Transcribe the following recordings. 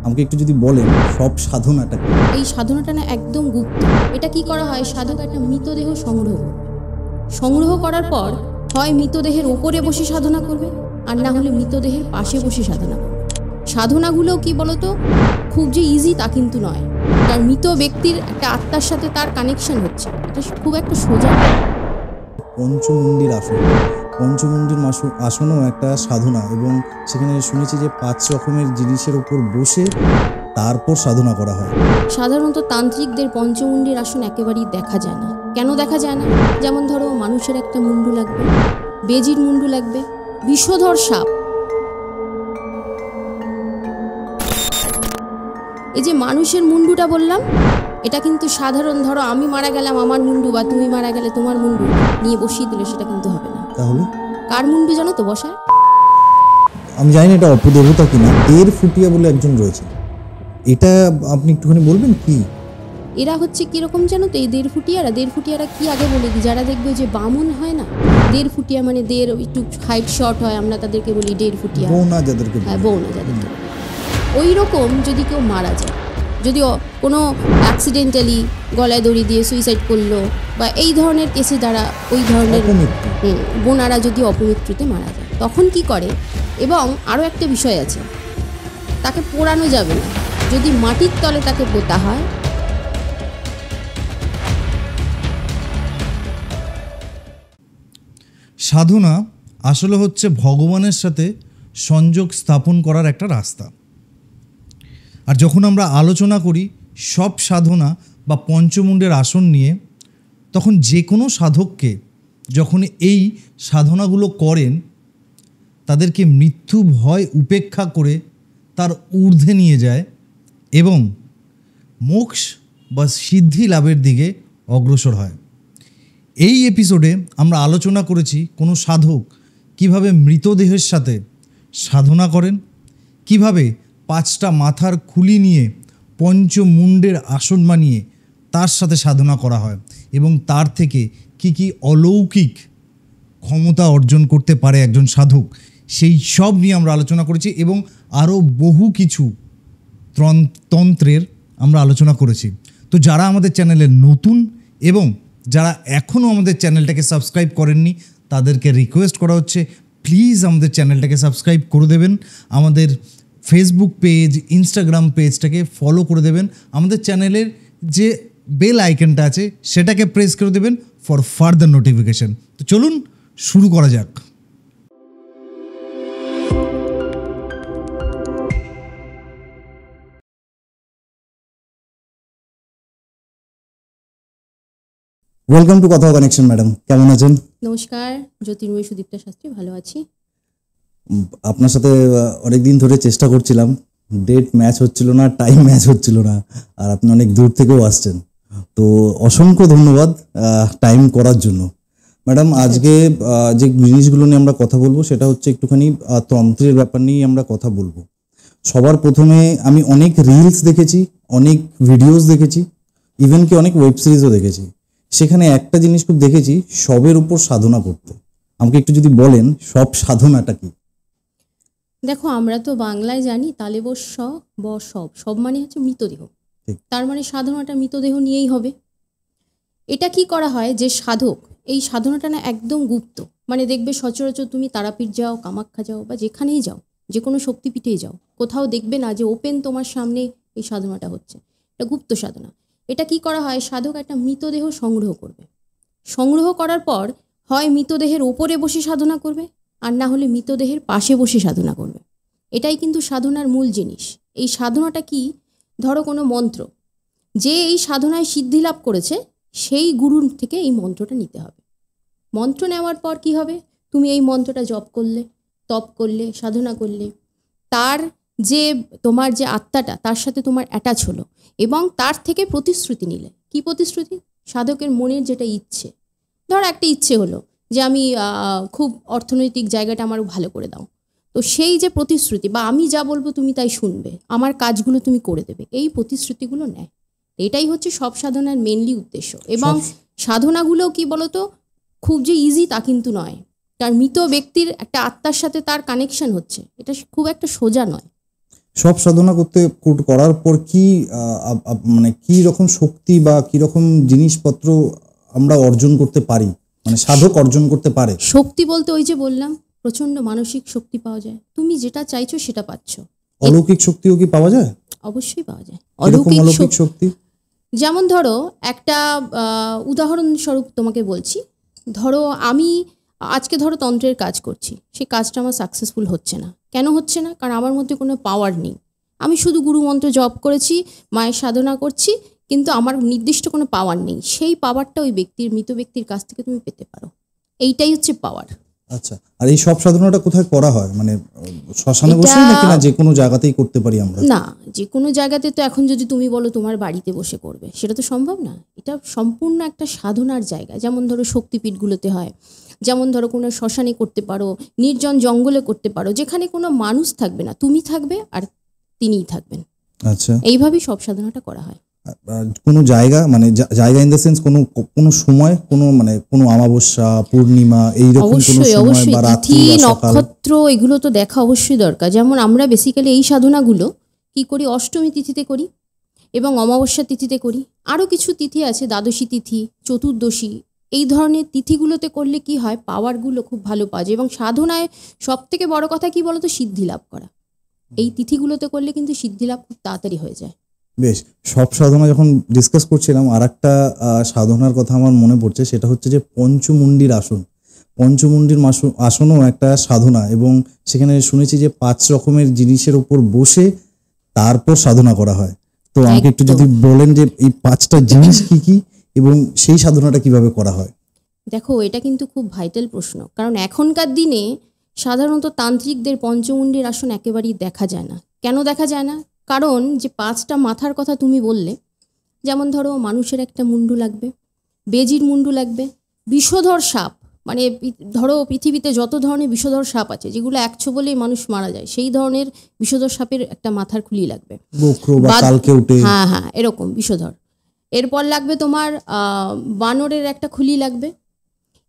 আমাকে একটু যদি বলেন সব সাধনাটা কি? এই সাধনাটা না একদম গুপ্ত। এটা কি করা হয়, সাধক একটা মৃতদেহ সংগ্রহ করার পর হয় মৃতদেহের ওপরে বসে সাধনা করবে, আর না হলে মৃতদেহের পাশে বসে সাধনা করবে। সাধনাগুলো কি বলতো, খুব যে ইজি তা কিন্তু নয়। কারণ মৃত ব্যক্তির একটা আত্মার সাথে তার কানেকশন হচ্ছে, এটা খুব একটা সোজা। পঞ্চমুণ্ডির আসনও একটা সাধনা, এবং সেখানে শুনেছি যে 5 রকমের জিনিসের উপর বসে তারপর সাধনা করা হয়। সাধারণত তান্ত্রিকদের পঞ্চমুণ্ডির আসন একেবারেই দেখা যায় না। কেন দেখা যায় না? যেমন ধরো, মানুষের একটা মুন্ডু লাগবে, বেজির মুন্ডু লাগবে, বিষধর সাপ। এই যে মানুষের মুন্ডুটা বললাম, এটা কিন্তু সাধারণ, ধরো আমি মারা গেলাম আমার মুন্ডু, বা তুমি মারা গেলে তোমার মুন্ডু নিয়ে বসিয়ে দিলে সেটা কিন্তু হবে না। তাহলে কার মুন্ডু জানো তো বসায়? আমি জানি না এটা অপদেবতা কিনা। 1.5 ফুটিয়া বলে একজন রয়েছে, এটা আপনি একটুখানি বলবেন কি? এরা হচ্ছে কিরকম জানো তো? এই 1.5 ফুটিয়ারা কি আগে বলে দিই, যারা দেখবে যে বামুন হয় না, 1.5 ফুটিয়া মানে একটু হাইট শর্ট হয়, আমরা তাদেরকে বলি 1.5 ফুটিয়া। বৌনা যাদেরকে, হ্যাঁ, বৌনা যাদেরকে। ওই রকম যদি কেউ মারা যায়, যদি কোনো অ্যাক্সিডেন্টালি গলায় দড়ি দিয়ে সুইসাইড করলো, বা এই ধরনের কেসে দ্বারা ওই ধরনের বোনারা যদি অপমৃত্যুতে মারা যায়, তখন কি করে? এবং আরও একটা বিষয় আছে, তাকে পোড়ানো যাবে না, যদি মাটির তলে তাকে পোতা হয়। সাধনা আসলে হচ্ছে ভগবানের সাথে সংযোগ স্থাপন করার একটা রাস্তা। আর যখন আমরা আলোচনা করি সব সাধনা বা পঞ্চমুণ্ডের আসন নিয়ে, তখন যে কোনো সাধককে যখন এই সাধনাগুলো করেন, তাদেরকে মৃত্যু ভয় উপেক্ষা করে তার ঊর্ধ্বে নিয়ে যায় এবং মোক্ষ বা সিদ্ধি লাভের দিকে অগ্রসর হয়। এই এপিসোডে আমরা আলোচনা করেছি কোনো সাধক কিভাবে মৃতদেহের সাথে সাধনা করেন, কিভাবে 5টা মাথার খুলি নিয়ে পঞ্চমুণ্ডের আসন বানিয়ে তার সাথে সাধনা করা হয়, এবং তার থেকে কি কি অলৌকিক ক্ষমতা অর্জন করতে পারে একজন সাধক, সেই সব নিয়ে আমরা আলোচনা করেছি। এবং আরও বহু কিছু তন্ত্রের আমরা আলোচনা করেছি। তো যারা আমাদের চ্যানেলে নতুন এবং যারা এখনও আমাদের চ্যানেলটাকে সাবস্ক্রাইব করেননি, তাদেরকে রিকোয়েস্ট করা হচ্ছে, প্লিজ আমাদের চ্যানেলটাকে সাবস্ক্রাইব করে দেবেন, আমাদের ফেসবুক পেজ, ইনস্টাগ্রাম পেজটাকে ফলো করে দেবেন, আমাদের চ্যানেলের যে বেল আইকনটা আছে সেটাকে প্রেস করে দেবেন ফর ফার্দার নোটিফিকেশন। তো চলুন শুরু করা যাক। ওয়েলকাম টু কথা কানেকশন। ম্যাডাম কেমন আছেন? নমস্কার, জ্যোতির্ময়ী সুদীপ্তা শাস্ত্রী, ভালো আছি। আপনার সাথে অনেকদিন ধরে চেষ্টা করছিলাম, ডেট ম্যাচ হচ্ছিল না, টাইম ম্যাচ হচ্ছিল না, আর আপনি অনেক দূর থেকেও আসছেন, তো অসংখ্য ধন্যবাদ টাইম করার জন্য। ম্যাডাম, আজকে যে জিনিসগুলো নিয়ে আমরা কথা বলবো সেটা হচ্ছে একটুখানি তন্ত্রের ব্যাপার নিয়ে আমরা কথা বলবো। সবার প্রথমে আমি অনেক রিলস দেখেছি, অনেক ভিডিওস দেখেছি, ইভেন কি অনেক ওয়েব সিরিজও দেখেছি। সেখানে একটা জিনিস খুব দেখেছি, সবের উপর সাধনা করতে। আমাকে একটু যদি বলেন সব সাধনাটা কি? দেখো, আমরা তো বাংলায় জানি তালেবস্য ব সব মানে হচ্ছে মৃতদেহ। তার মানে সাধনাটা মৃতদেহ নিয়েই হবে। এটা কি করা হয়, যে সাধক, এই সাধনাটা না একদম গুপ্ত। মানে দেখবে সচরাচর তুমি তারাপীঠ যাও, কামাখ্যা যাও, বা যেখানেই যাও, যে কোনো শক্তিপীঠেই যাও, কোথাও দেখবে না যে ওপেন তোমার সামনে এই সাধনাটা হচ্ছে। এটা গুপ্ত সাধনা। এটা কি করা হয়, সাধক একটা মৃতদেহ সংগ্রহ করবে। সংগ্রহ করার পর হয় মৃতদেহের ওপরে বসে সাধনা করবে, আর না হলে মৃতদেহের পাশে বসে সাধনা করবে। এটাই কিন্তু সাধনার মূল জিনিস। এই সাধনাটা কি, ধরো কোনো মন্ত্র, যে এই সাধনায় সিদ্ধি লাভ করেছে সেই গুরুর থেকে এই মন্ত্রটা নিতে হবে। মন্ত্র নেওয়ার পর কি হবে, তুমি এই মন্ত্রটা জপ করলে, তপ করলে, সাধনা করলে, তার যে তোমার যে আত্মাটা তার সাথে তোমার অ্যাটাচ হলো, এবং তার থেকে প্রতিশ্রুতি নিলে। কি প্রতিশ্রুতি? সাধকের মনের যেটা ইচ্ছে, ধর একটা ইচ্ছে হলো যে আমি খুব অর্থনৈতিক জায়গাটা আমার ভালো করে দাও, তো সেই যে প্রতিশ্রুতি, বা আমি যা বলবো তুমি তাই শুনবে, আমার কাজগুলো তুমি করে দেবে, এই প্রতিশ্রুতিগুলো নেয়। এটাই হচ্ছে সব সাধনার মেনলি উদ্দেশ্য। এবং সাধনাগুলো কি বলতো, খুব যে ইজি তা কিন্তু নয়। কারণ মৃত ব্যক্তির একটা আত্মার সাথে তার কানেকশন হচ্ছে, এটা খুব একটা সোজা নয়। সব সাধনা করার পর কি মানে কি রকম শক্তি বা কি রকম জিনিসপত্র আমরা অর্জন করতে পারি, মানে সাধক অর্জন করতে পারে? শক্তি বলতে ওই যে বললাম, প্রচন্ড মানসিক শক্তি পাওয়া যায়। তুমি যেটা চাইছো সেটা পাচ্ছ। অলৌকিক শক্তিও কি পাওয়া যায়? অবশ্যই পাওয়া যায় অলৌকিক শক্তি। যেমন ধরো একটা উদাহরণস্বরূপ তোমাকে বলছি। ধরো আমি আজকে ধরো তন্ত্রের কাজ করছি, সেই কাজটা আমার সাকসেসফুল হচ্ছে না। কেন হচ্ছে না? কারণ আমার মধ্যে কোনো পাওয়ার নেই। আমি শুধু গুরুমন্ত্র জপ করেছি, মায়ের সাধনা করছি, কিন্তু আমার নির্দিষ্ট কোনো পাওয়ার নেই। সেই পাওয়ারটা ওই মৃত ব্যক্তির কাছ থেকে তুমি পেতে পারো। এইটাই হচ্ছে পাওয়ার। আচ্ছা, আর এই সব সাধনাটা কোথায় করা হয়? মানে শ্মশানে বসে নাকি না যে কোনো জায়গাতেই করতে পারি আমরা? না, যে কোনো জায়গাতে তো এখন যদি তুমি বলো তোমার বাড়িতে বসে করবে, সেটা তো সম্ভব না। এটা সম্পূর্ণ একটা সাধনার জায়গা। যেমন ধরো শক্তিপীঠগুলোতে হয়, যেমন ধরো কোনো শ্মশানে করতে পারো, নির্জন জঙ্গলে করতে পারো, যেখানে কোনো মানুষ থাকবে না, তুমি থাকবে আর তিনিই থাকবেন। আচ্ছা, এইভাবেই সব সাধনাটা করা হয়। কোনো জায়গা, মানে জায়গা ইন দ্য সেন্স কোনো সময়, মানে কোনো অমাবস্যা, পূর্ণিমা, এইরকম কোনো সময় বা রাত্রি তিথি, বা সকাল? নক্ষত্র, এগুলো তো দেখা অবশ্যই দরকার। যেমন আমরা বেসিক্যালি এই সাধনাগুলো কি করি, অষ্টমী তিথিতে করি এবং অমাবস্যা তিথিতে করি। আরও কিছু তিথি আছে, দ্বাদশী তিথি, চতুর্দশী, এই ধরনের তিথিগুলোতে করলে কি হয়, পাওয়ারগুলো খুব ভালো পাওয়া যায়। এবং সাধনায় সব থেকে বড় কথা কি বলতো, সিদ্ধি লাভ করা। এই তিথিগুলোতে করলে কিন্তু সিদ্ধি লাভ খুব তাড়াতাড়ি হয়ে যায়। বেশ, সব সাধনা যখন ডিসকাস করছিলাম, আর একটা সাধনার কথা আমার মনে পড়ছে, সেটা হচ্ছে যে পঞ্চমুণ্ডির আসন। পঞ্চমুণ্ডির আসনও একটা সাধনা, এবং সেখানে শুনেছি যে 5 রকমের জিনিসের উপর বসে তারপর সাধনা করা হয়। তো আমাকে একটু যদি বলেন যে এই 5টা জিনিস কি কি এবং সেই সাধনাটা কিভাবে করা হয়? দেখো, এটা কিন্তু খুব ভাইটাল প্রশ্ন, কারণ এখনকার দিনে সাধারণত তান্ত্রিকদের পঞ্চমুণ্ডির আসন একেবারেই দেখা যায় না। কেন দেখা যায় না? কারণ যে 5টা মাথার কথা তুমি বললে, যেমন ধরো মানুষের একটা মুন্ডু লাগবে, বেজির মুন্ডু লাগবে, বিষধর সাপ, মানে ধরো পৃথিবীতে যত ধরনের বিষধর সাপ আছে, যেগুলো একছো বলেই মানুষ মারা যায়, সেই ধরনের বিষধর সাপের একটা মাথার খুলি লাগবে। হ্যাঁ হ্যাঁ, এরকম বিষধর। এরপর লাগবে তোমার বানরের একটা খুলি লাগবে।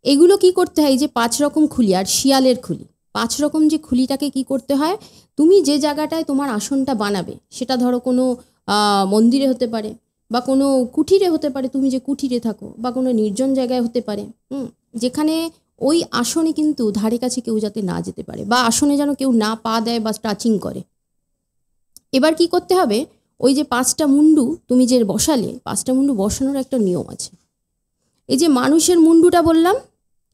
এগুলো কি করতে হয়, যে 5 রকম খুলি, আর শিয়ালের খুলি, 5 রকম যে খুলিটাকে কি করতে হয়, তুমি যে জায়গাটায় তোমার আসনটা বানাবে, সেটা ধরো কোনো মন্দিরে হতে পারে, বা কোনো কুঠিরে হতে পারে, তুমি যে কুঠিরে থাকো, বা কোনো নির্জন জায়গায় হতে পারে, যেখানে ওই আসনে কিন্তু ধারে কাছে কেউ যাতে না যেতে পারে, বা আসনে যেন কেউ না পা দেয় বা টাচিং করে। এবার কি করতে হবে, ওই যে 5টা মুন্ডু তুমি যে বসালে, 5টা মুন্ডু বসানোর একটা নিয়ম আছে। এই যে মানুষের মুন্ডুটা বললাম,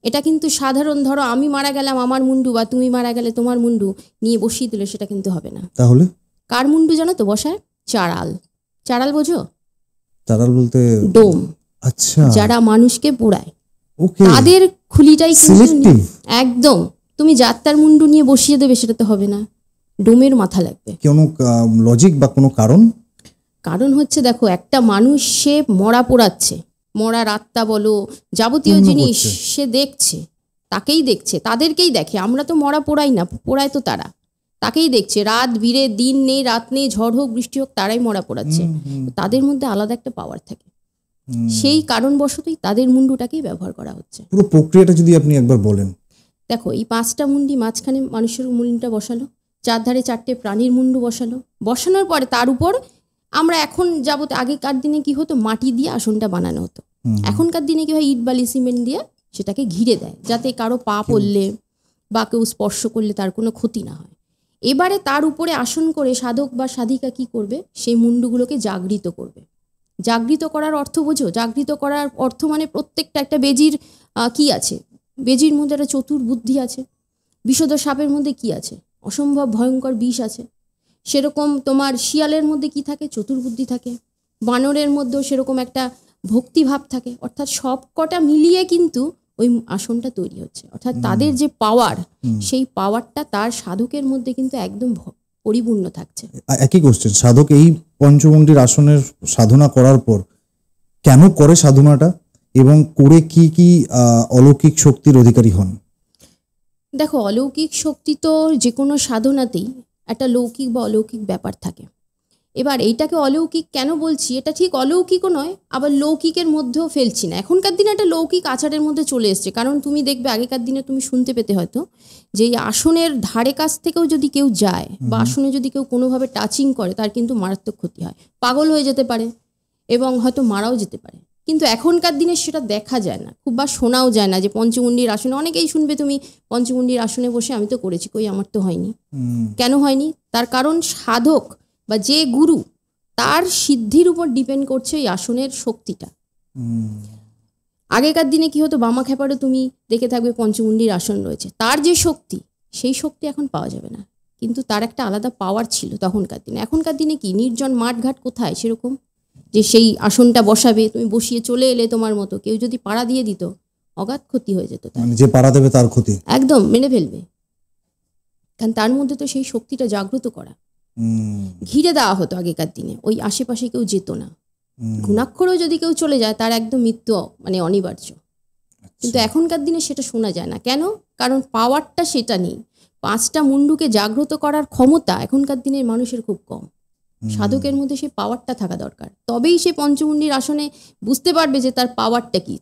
এটা কিন্তু সাধারণ, ধরো আমি মারা গেলাম আমার মুন্ডু, বা তুমি মারা গেলে তোমার মুন্ডু নিয়ে বসিয়ে দিলে, সেটা কিন্তু হবে না। তাহলে কার মুন্ডু জানো তো বসায়? চাড়াল। চাড়াল বোঝো? চাড়াল বলতে ডোম। আচ্ছা, যারা মানুষকে পোড়ায়, ওকে, তাদের খুলিটাই কিন্তু একদম, তুমি যাত্রার মুন্ডু নিয়ে বসিয়ে দেবে, সেটা তো হবে না। ডোমের মাথা লাগবে। কোনো লজিক বা কোনো কারণ? কারণ হচ্ছে, দেখো, একটা মানুষ সে মরা পোড়াচ্ছে, মরার আত্মা বলো, যাবতীয় জিনিস সে দেখছে, তাকেই দেখছে, তাদেরকেই দেখে। আমরা তো মরা পোড়াই না, পোড়ায় তো তারা, তাকেই দেখছে। রাত বিরে, দিন নেই রাত নেই, ঝড় হোক বৃষ্টি হোক, তারাই মরা পোড়াচ্ছে। তাদের মধ্যে আলাদা একটা পাওয়ার থাকে, সেই কারণবশতই তাদের মুন্ডুটাকেই ব্যবহার করা হচ্ছে। পুরো প্রক্রিয়াটা যদি আপনি একবার বলেন। দেখো, এই 5টা মুন্ডি, মাঝখানে মানুষের মুন্ডুটা বসালো, চারধারে 4টে প্রাণীর মুন্ডু বসালো। বসানোর পরে তার উপর আমরা এখন যাবত, আগেকার দিনে কি হতো, মাটি দিয়ে আসনটা বানানো হতো। এখনকার দিনে কি হয়, ইট বালি সিমেন্ট দিয়ে সেটাকে ঘিরে দেয়, যাতে কারো পা পড়লে বা কেউ স্পর্শ করলে তার কোনো ক্ষতি না হয়। এবারে তার উপরে আসন করে সাধক বা সাধিকা কি করবে, সেই মুন্ডুগুলোকে জাগৃত করবে। জাগৃত করার অর্থ বোঝো? জাগৃত করার অর্থ মানে প্রত্যেকটা একটা বেজির কি আছে, বেজির মধ্যে একটা চতুর্বুদ্ধি আছে। বিষধর সাপের মধ্যে কি আছে, অসম্ভব ভয়ঙ্কর বিষ আছে। সেরকম তোমার শিয়ালের মধ্যে কি থাকে, চতুর্বুদ্ধি থাকে। বানরের মধ্যেও সেরকম একটা ভক্তিভাব থাকে। অর্থাৎ সব কটা মিলিয়ে কিন্তু ওই আসনটা তৈরি হচ্ছে। অর্থাৎ তাদের যে পাওয়ার, সেই পাওয়ারটা তার সাধকের মধ্যে কিন্তু একদম পরিপূর্ণ থাকছে। একই কোশ্চেন, সাধক এই পঞ্চমুণ্ডির আসনের সাধনা করার পর কেন করে সাধনাটা, এবং করে কি কি অলৌকিক শক্তির অধিকারী হন? দেখো, অলৌকিক শক্তি তো যে কোনো সাধনাতেই একটা লৌকিক বা অলৌকিক ব্যাপার থাকে। এবার এইটাকে অলৌকিক কেন বলছি, এটা ঠিক অলৌকিকও নয়, আবার লৌকিকের মধ্যেও ফেলছি না। এখনকার দিনে একটা লৌকিক আচারের মধ্যে চলে এসছে। কারণ তুমি দেখবে আগেকার দিনে তুমি শুনতে পেতে হয়তো যে এই আসনের ধারে কাছ থেকেও যদি কেউ যায় বা আসনে যদি কেউ কোনোভাবে টাচিং করে তার কিন্তু মারাত্মক ক্ষতি হয়, পাগল হয়ে যেতে পারে এবং হয়তো মারাও যেতে পারে। কিন্তু এখনকার দিনে সেটা দেখা যায় না খুব, বা শোনাও যায় না যে পঞ্চমুণ্ডির আসনে, অনেকেই শুনবে তুমি পঞ্চমুণ্ডির আসনে বসে আমি তো করেছি, কই আমার তো হয়নি। কেন হয়নি? তার কারণ সাধক বা যে গুরু তার সিদ্ধির উপর ডিপেন্ড করছে এই আসনের শক্তিটা। আগেকার দিনে কি হতো, বামা খেপারও তুমি দেখে থাকবে পঞ্চমুণ্ডির আসন রয়েছে, তার যে শক্তি সেই শক্তি এখন পাওয়া যাবে না, কিন্তু তার একটা আলাদা পাওয়ার ছিল তখনকার দিনে। এখনকার দিনে কি নির্জন মাঠঘাট কোথায় সেরকম যে সেই আসনটা বসাবে, তুমি বসিয়ে চলে এলে তোমার মতো, কেউ যদি পাড়া দিয়ে দিত অগাধ ক্ষতি হয়ে যেত। যে পাড়া দেবে তার ক্ষতি একদম মেনে ফেলবে, কারণ তার মধ্যে তো সেই শক্তিটা জাগ্রত করা। ঘিরে দেওয়া হতো আগেকার দিনে, ওই আশেপাশে কেউ যেত না। ঘুণাক্ষরও যদি কেউ চলে যায় তার একদম মৃত্যু অনিবার্য। কিন্তু এখনকার দিনে সেটা শোনা যায় না। কেন? কারণ পাওয়ারটা সেটা নেই। 5টা মুন্ডুকে জাগ্রত করার ক্ষমতা এখনকার দিনের মানুষের খুব কম। সাধকের মধ্যে সেই পাওয়ারটা থাকা দরকার, তবেই সে পঞ্চমুণ্ডির আসনে বুঝতে পারবে যে তার পাওয়ারটা কি।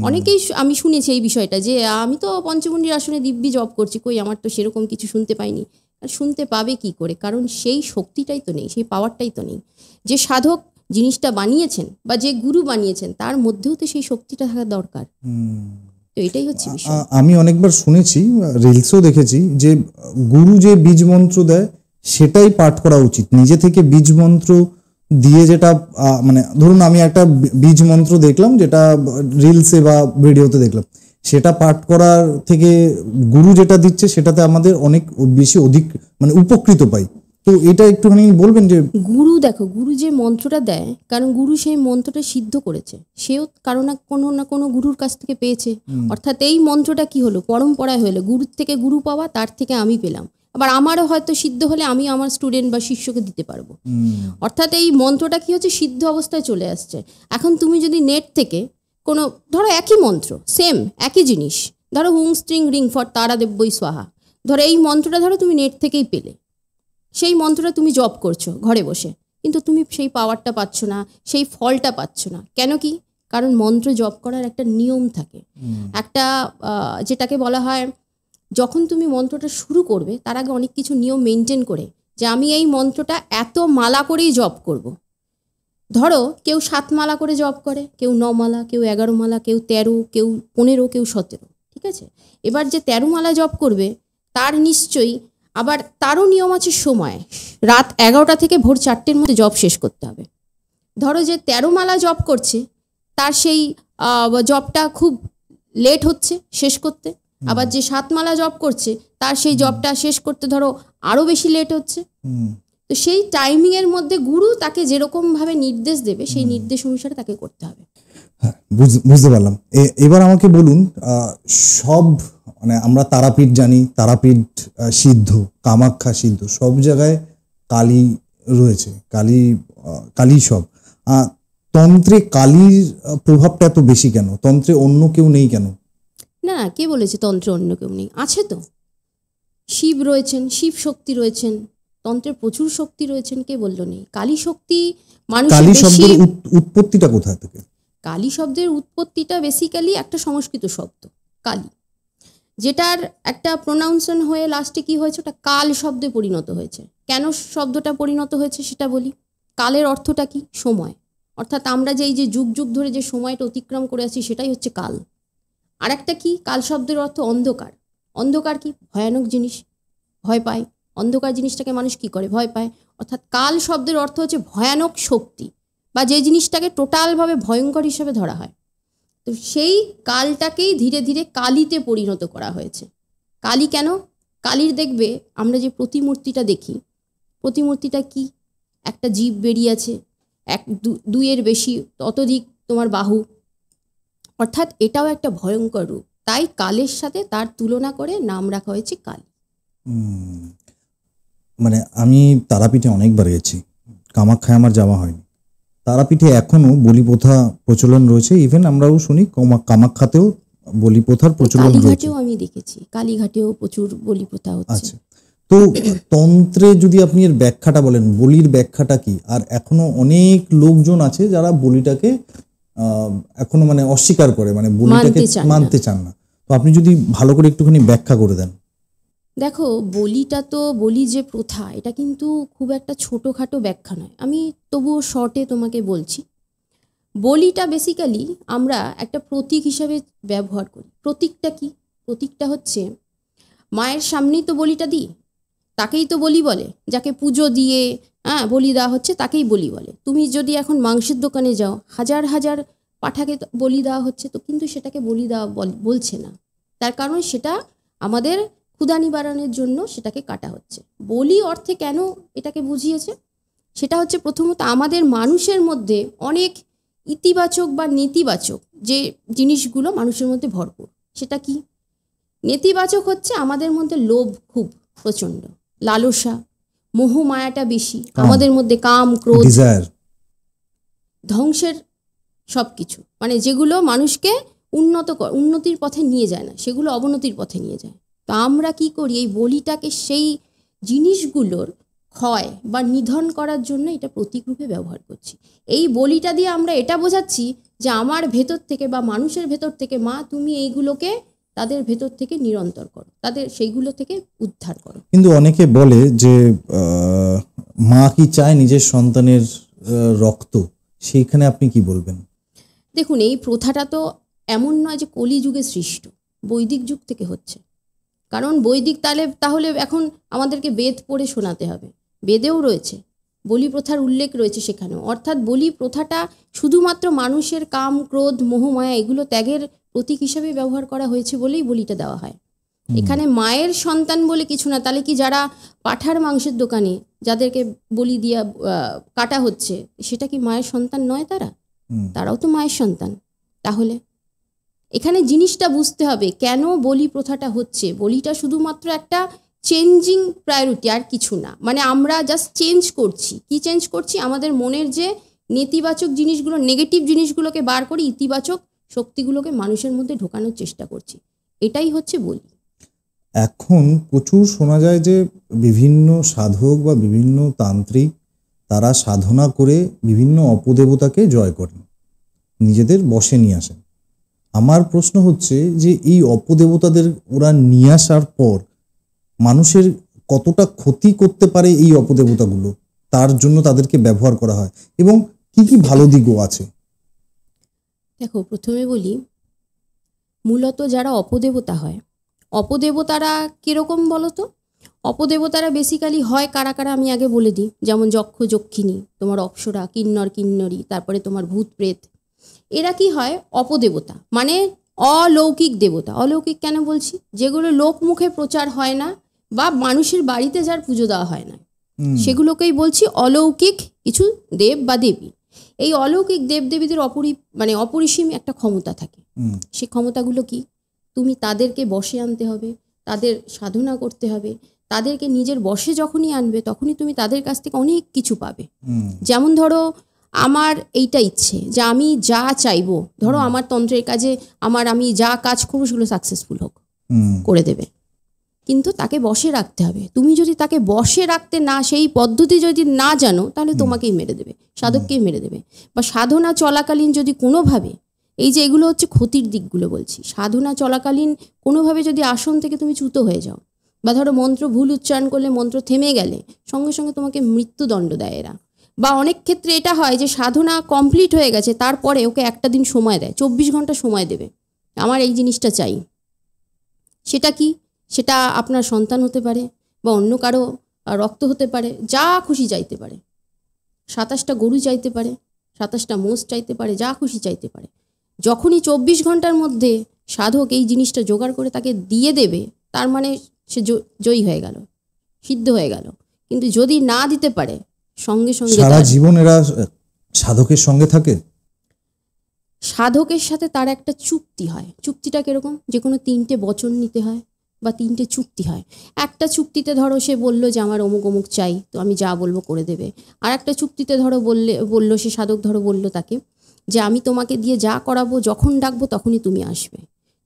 অনেকেই আমি শুনেছি এই বিষয়টা যে আমি তো পঞ্চমুণ্ডির আসনে দিব্যি জব করছি, কই আমার তো সেরকম কিছু শুনতে পাইনি। আর শুনতে পাবে কি করে? কারণ সেই শক্তিটাই তো নেই, সেই পাওয়ারটাই তো নেই। যে সাধক জিনিসটা বানিয়েছেন বা যে গুরু বানিয়েছেন তার মধ্যেও তো সেই শক্তিটা থাকা দরকার। তো এটাই হচ্ছে বিষয়। আমি অনেকবার শুনেছি, রিলসও দেখেছি যে গুরু যে বীজ মন্ত্র দেয় সেটাই পাঠ করা উচিত। নিজে থেকে বীজ মন্ত্র দিয়ে যেটা মানে ধরুন আমি একটা বীজ মন্ত্র দেখলাম যেটা রিলসে বা ভিডিওতে দেখলাম, সেটা পাঠ করার থেকে গুরু যেটা দিচ্ছে সেটাতে আমাদের অনেক বেশি অধিক মানে উপকৃত পাই। তো এটা একটুখানি বলবেন যে গুরু, দেখো গুরু যে মন্ত্রটা দেয়, কারণ গুরু সেই মন্ত্রটা সিদ্ধ করেছে, সেও কারণ না কোনো গুরুর কাছ থেকে পেয়েছে। অর্থাৎ এই মন্ত্রটা কি হলো, পরম্পরায় হলো, গুরুর থেকে গুরু পাওয়া, তার থেকে আমি পেলাম, আবার আমারও হয়তো সিদ্ধ হলে আমি আমার স্টুডেন্ট বা শিষ্যকে দিতে পারবো। অর্থাৎ এই মন্ত্রটা কি হচ্ছে, সিদ্ধ অবস্থায় চলে আসছে। এখন তুমি যদি নেট থেকে কোনো, ধরো একই মন্ত্র, সেম একই জিনিস, ধরো হুং স্ট্রিং রিং ফর তারা দেব্যই স্বাহা, ধরো এই মন্ত্রটা ধরো তুমি নেট থেকেই পেলে, সেই মন্ত্রটা তুমি জপ করছো ঘরে বসে, কিন্তু তুমি সেই পাওয়ারটা পাচ্ছ না, সেই ফলটা পাচ্ছ না। কেন কি? কারণ মন্ত্র জপ করার একটা নিয়ম থাকে, একটা যেটাকে বলা হয়, যখন তুমি মন্ত্রটা শুরু করবে তার আগে অনেক কিছু নিয়ম মেনটেন করে, যে আমি এই মন্ত্রটা এত মালা করেই জপ করব। ধরো কেউ 7 মালা করে জপ করে, কেউ 9 মালা, কেউ 11 মালা, কেউ 13, কেউ 15, কেউ 17, ঠিক আছে? এবার যে 13 মালা জপ করবে তার নিশ্চয়ই আবার তারও নিয়ম আছে সময়, রাত 11টা থেকে ভোর 4টের মধ্যে জপ শেষ করতে হবে। ধরো যে 13 মালা জপ করছে তার সেই জপটা খুব লেট হচ্ছে শেষ করতে, আবার যে 7 মালা জপ করছে তার সেই জপটা শেষ করতে ধরো আরো বেশি লেট হচ্ছে। তো সেই টাইমিং এর মধ্যে গুরু তাকে যেরকম ভাবে নির্দেশ দেবে সেই নির্দেশ অনুসারে তাকে করতে হবে। হ্যাঁ, বুঝতে পারলাম। এবার আমাকে বলুন, সব মানে আমরা তারাপীঠ জানি, তারাপীঠ সিদ্ধ, কামাখ্যা সিদ্ধ, সব জায়গায় কালী রয়েছে, কালী সব। তন্ত্রে কালীর প্রভাবটা এত বেশি কেন? তন্ত্রে অন্য কেউ নেই কেন? না, কে বলেছে তন্ত্রে অন্য কেউ নেই? আছে তো, শিব রয়েছেন, শিব শক্তি রয়েছেন, তন্ত্রে প্রচুর শক্তি রয়েছেন, কে বললো নেই? কালী শক্তি মানুষের বেশি। শব্দের উৎপত্তিটা কোথা থেকে? কালী শব্দের উৎপত্তিটা বেসিক্যালি একটা সংস্কৃত শব্দ কালী, যেটার একটা প্রোনাউন্সন হয়ে লাস্টে কি হয়েছে, ওটা কাল শব্দে পরিণত হয়েছে। কেন শব্দটা পরিণত হয়েছে সেটা বলি। কালের অর্থটা কি? সময়। অর্থাৎ আমরা যে এই যে যুগ যুগ ধরে যে সময়টা অতিক্রম করে আছি সেটাই হচ্ছে কাল। আর একটা কি, কাল শব্দের অর্থ অন্ধকার। অন্ধকার কি? ভয়ানক জিনিস, ভয় পায়। অন্ধকার জিনিসটাকে মানুষ কি করে? ভয় পায়। অর্থাৎ কাল শব্দের অর্থ হচ্ছে ভয়ানক শক্তি, বা যে জিনিসটাকে টোটালভাবে ভয়ঙ্কর হিসেবে ধরা হয়। তো সেই কালটাকেই ধীরে ধীরে কালীতে পরিণত করা হয়েছে। কালী কেন? কালীর দেখবে আমরা যে প্রতিমূর্তিটা দেখি, প্রতিমূর্তিটা কি? একটা জীব বেরিয়ে আছে, 2-এর বেশি, ততোধিক তোমার বাহু, অর্থাৎ এটাও একটা ভয়ঙ্কর রূপ। তাই কালের সাথে তার তুলনা করে নাম রাখা হয়েছে কালী। মানে আমি তারাপীঠে অনেকবার গেছি, কামাখ্যায় আমার যাওয়া হয়নি। তারাপীঠে এখনো বলি প্রথা প্রচলন রয়েছে, ইভেন আমরাও শুনি কামাখ্যাতেও বলি প্রথার প্রচলন রয়েছে। কালীঘাটেও আমি দেখেছি, কালীঘাটেও প্রচুর বলি প্রথা হচ্ছে। আচ্ছা, তো তো তন্ত্রে যদি আপনি এর ব্যাখ্যাটা বলেন, বলির ব্যাখ্যাটা কি? আর এখনো অনেক লোকজন আছে যারা বলিটাকে এখনো মানে অস্বীকার করে, মানে বলিটাকে মানতে চান না। তো আপনি যদি ভালো করে একটুখানি ব্যাখ্যা করে দেন। দেখো, বলিটা তো বলি যে প্রথা, এটা কিন্তু খুব একটা ছোটোখাটো ব্যাখ্যা নয়, আমি তবুও শর্টে তোমাকে বলছি। বলিটা বেসিক্যালি আমরা একটা প্রতীক হিসাবে ব্যবহার করি। প্রতীকটা কি? প্রতীকটা হচ্ছে মায়ের সামনেই তো বলিটা দিই, তাকেই তো বলি বলে। যাকে পুজো দিয়ে বলি দেওয়া হচ্ছে তাকেই বলি বলে। তুমি যদি এখন মাংসের দোকানে যাও, হাজার হাজার পাঁঠাকে বলি দেওয়া হচ্ছে, তো কিন্তু সেটাকে বলি দেওয়া বলছে না। তার কারণ সেটা আমাদের ক্ষুধা নিবারণের জন্য সেটাকে কাটা হচ্ছে। বলি অর্থে কেন এটাকে বুঝিয়েছে, সেটা হচ্ছে প্রথমত আমাদের মানুষের মধ্যে অনেক ইতিবাচক বা নেতিবাচক যে জিনিসগুলো মানুষের মধ্যে ভরপুর। সেটা কি? নেতিবাচক হচ্ছে আমাদের মধ্যে লোভ খুব প্রচণ্ড, লালসা, মোহ মায়াটা বেশি আমাদের মধ্যে, কাম, ক্রোধ, ধ্বংসের সব কিছু, মানে যেগুলো মানুষকে উন্নতির পথে নিয়ে যায় না, সেগুলো অবনতির পথে নিয়ে যায়। তো আমরা কি করি, এই বলিটাকে সেই জিনিসগুলোর ক্ষয় বা নিধন করার জন্য এটা প্রতীক রূপে ব্যবহার করছি। এই বলিটা দিয়ে আমরা এটা বোঝাচ্ছি যে আমার ভেতর থেকে বা মানুষের ভেতর থেকে, মা তুমি এইগুলোকে তাদের ভেতর থেকে নিরন্তর করো, তাদের সেইগুলো থেকে উদ্ধার করো। কিন্তু অনেকে বলে যে মা কি চায় নিজের সন্তানের রক্ত, সেইখানে আপনি কি বলবেন? দেখুন, এই প্রথাটা তো এমন নয় যে কলিযুগে সৃষ্ট, বৈদিক যুগ থেকে হচ্ছে। কারণ বৈদিক তাহলে এখন আমাদেরকে বেদ পড়ে শোনাতে হবে। বেদেও রয়েছে বলি প্রথার উল্লেখ রয়েছে সেখানেও। অর্থাৎ বলি প্রথাটা শুধুমাত্র মানুষের কাম, ক্রোধ, মোহমায়া এগুলো ত্যাগের প্রতীক হিসাবে ব্যবহার করা হয়েছে বলেই বলিটা দেওয়া হয়। এখানে মায়ের সন্তান বলে কিছু না। তাহলে কি যারা পাঁঠার মাংসের দোকানে যাদেরকে বলি দিয়া কাটা হচ্ছে, সেটা কি মায়ের সন্তান নয়? তারাও তো মায়ের সন্তান। তাহলে এখানে জিনিসটা বুঝতে হবে কেন বলি প্রথাটা হচ্ছে। বলিটা শুধুমাত্র একটা চেঞ্জিং প্রায়োরিটি, আর কিছু না। মানে আমরা জাস্ট চেঞ্জ করছি। কি চেঞ্জ করছি? আমাদের মনের যে নেতিবাচক জিনিসগুলো, নেগেটিভ জিনিসগুলোকে বার করে ইতিবাচক শক্তিগুলোকে মানুষের মধ্যে ঢোকানোর চেষ্টা করছি। এটাই হচ্ছে বলি। এখন প্রচুর শোনা যায় যে বিভিন্ন সাধক বা বিভিন্ন তান্ত্রিক তারা সাধনা করে বিভিন্ন অপদেবতাকে জয় করেন, নিজেদের বশে নিয়ে আসেন। আমার প্রশ্ন হচ্ছে যে এই অপদেবতাদের ওরা নিয়ে আসার পর মানুষের কতটা ক্ষতি করতে পারে এই অপদেবতাগুলো, তার জন্য তাদেরকে ব্যবহার করা হয়, এবং কি কি ভালো দিকও আছে? দেখো, প্রথমে বলি, মূলত যারা অপদেবতা হয়, অপদেবতারা কিরকম বলো তো? অপদেবতারা বেসিক্যালি হয় কারা কারা আমি আগে বলে দিই। যেমন যক্ষ, যক্ষিণী, তোমার অপ্সরা, কিন্নর, কিন্নরী, তারপরে তোমার ভূত, প্রেত। এরা কি হয়? অপদেবতা, মানে অলৌকিক দেবতা। অলৌকিক কেন বলছি? যেগুলো লোক মুখে প্রচার হয় না বা মানুষের বাড়িতে যার পুজো দেওয়া হয় না, সেগুলোকেই বলছি অলৌকিক কিছু দেব বা দেবী। এই অলৌকিক দেবদেবীদের অপরিসীম একটা ক্ষমতা থাকে। সেই ক্ষমতাগুলো কি? তুমি তাদেরকে বশে আনতে হবে, তাদের সাধনা করতে হবে। তাদেরকে নিজের বশে যখনই আনবে, তখনই তুমি তাদের কাছ থেকে অনেক কিছু পাবে। যেমন ধরো, আমার এইটা ইচ্ছে যে আমি যা চাইবো, ধরো আমার তন্ত্রের কাজে আমি যা কাজ করবো সেগুলো সাকসেসফুল হোক, করে দেবে। কিন্তু তাকে বশে রাখতে হবে। তুমি যদি তাকে বশে রাখতে না, সেই পদ্ধতি যদি না জানো, তাহলে তোমাকেই মেরে দেবে, সাধককেই মেরে দেবে। বা সাধনা চলাকালীন যদি কোনোভাবে, এই যে এগুলো হচ্ছে ক্ষতির দিকগুলো বলছি, সাধনা চলাকালীন কোনোভাবে যদি আসন থেকে তুমি চ্যুত হয়ে যাও, বা ধরো মন্ত্র ভুল উচ্চারণ করলে মন্ত্র থেমে গেলে সঙ্গে সঙ্গে তোমাকে মৃত্যুদণ্ড দেয় এরা। বা অনেক ক্ষেত্রে এটা হয় যে সাধনা কমপ্লিট হয়ে গেছে, তারপরে ওকে একটা দিন সময় দেয়, 24 ঘন্টা সময় দেবে, আমার এই জিনিসটা চাই। সেটা কি? সেটা আপনার সন্তান হতে পারে, বা অন্য কারো রক্ত হতে পারে, যা খুশি চাইতে পারে। 27টা গরু চাইতে পারে, 27টা মোষ চাইতে পারে, যা খুশি চাইতে পারে। যখনই 24 ঘন্টার মধ্যে সাধক এই জিনিসটা জোগাড় করে তাকে দিয়ে দেবে, তার মানে সে জয়ী হয়ে গেল, সিদ্ধ হয়ে গেল। কিন্তু যদি না দিতে পারে, সঙ্গে সঙ্গে সারা জীবন এরা সাধকের সঙ্গে থাকে। সাধকের সাথে তার একটা চুক্তি হয়। চুক্তিটা কিরকম? যে কোনো 3টে বচন নিতে হয় বা 3টে চুক্তি হয়। একটা চুক্তিতে ধরো সে বললো যে আমার অমুক অমুক চাই, তো আমি যা বলবো করে দেবে। আর একটা চুক্তিতে ধরো বললো সে সাধক, ধরো বললো তাকে যে আমি তোমাকে দিয়ে যা করাবো, যখন ডাকবো তখনই তুমি আসবে।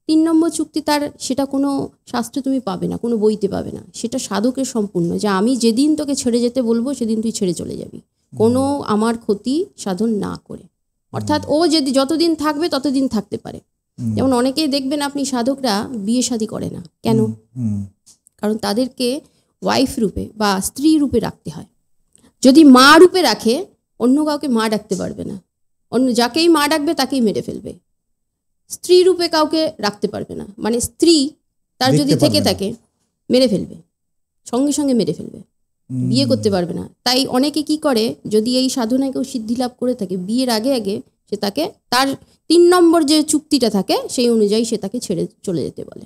3 নম্বর চুক্তি তার, সেটা কোনো শাস্ত্রে তুমি পাবে না, কোনো বইতে পাবে না, সেটা সাধকের সম্পূর্ণ, যে আমি যেদিন তোকে ছেড়ে যেতে বলবো সেদিন তুই ছেড়ে চলে যাবি, কোনো আমার ক্ষতি সাধন না করে। অর্থাৎ ও যদি যতদিন থাকবে ততদিন থাকতে পারে। যেমন অনেকেই দেখবেন আপনি সাধকরা বিয়ে শাদী করে না কেন, কারণ তাদেরকে ওয়াইফ রূপে বা স্ত্রী রূপে রাখতে হয়। যদি মা রূপে রাখে, অন্য কাউকে মা ডাকতে পারবে না, অন্য যাকেই মা ডাকবে তাকেই মেরে ফেলবে। স্ত্রী রূপে কাউকে রাখতে পারবে না, মানে স্ত্রী তার যদি থেকে থাকে মেরে ফেলবে, সঙ্গে সঙ্গে মেরে ফেলবে, বিয়ে করতে পারবে না। তাই অনেকে কি করে, যদি এই সাধনায় কেউ সিদ্ধি লাভ করে থাকে, বিয়ের আগে আগে সে তাকে তার 3 নম্বর যে চুক্তিটা থাকে সেই অনুযায়ী সে তাকে ছেড়ে চলে যেতে বলে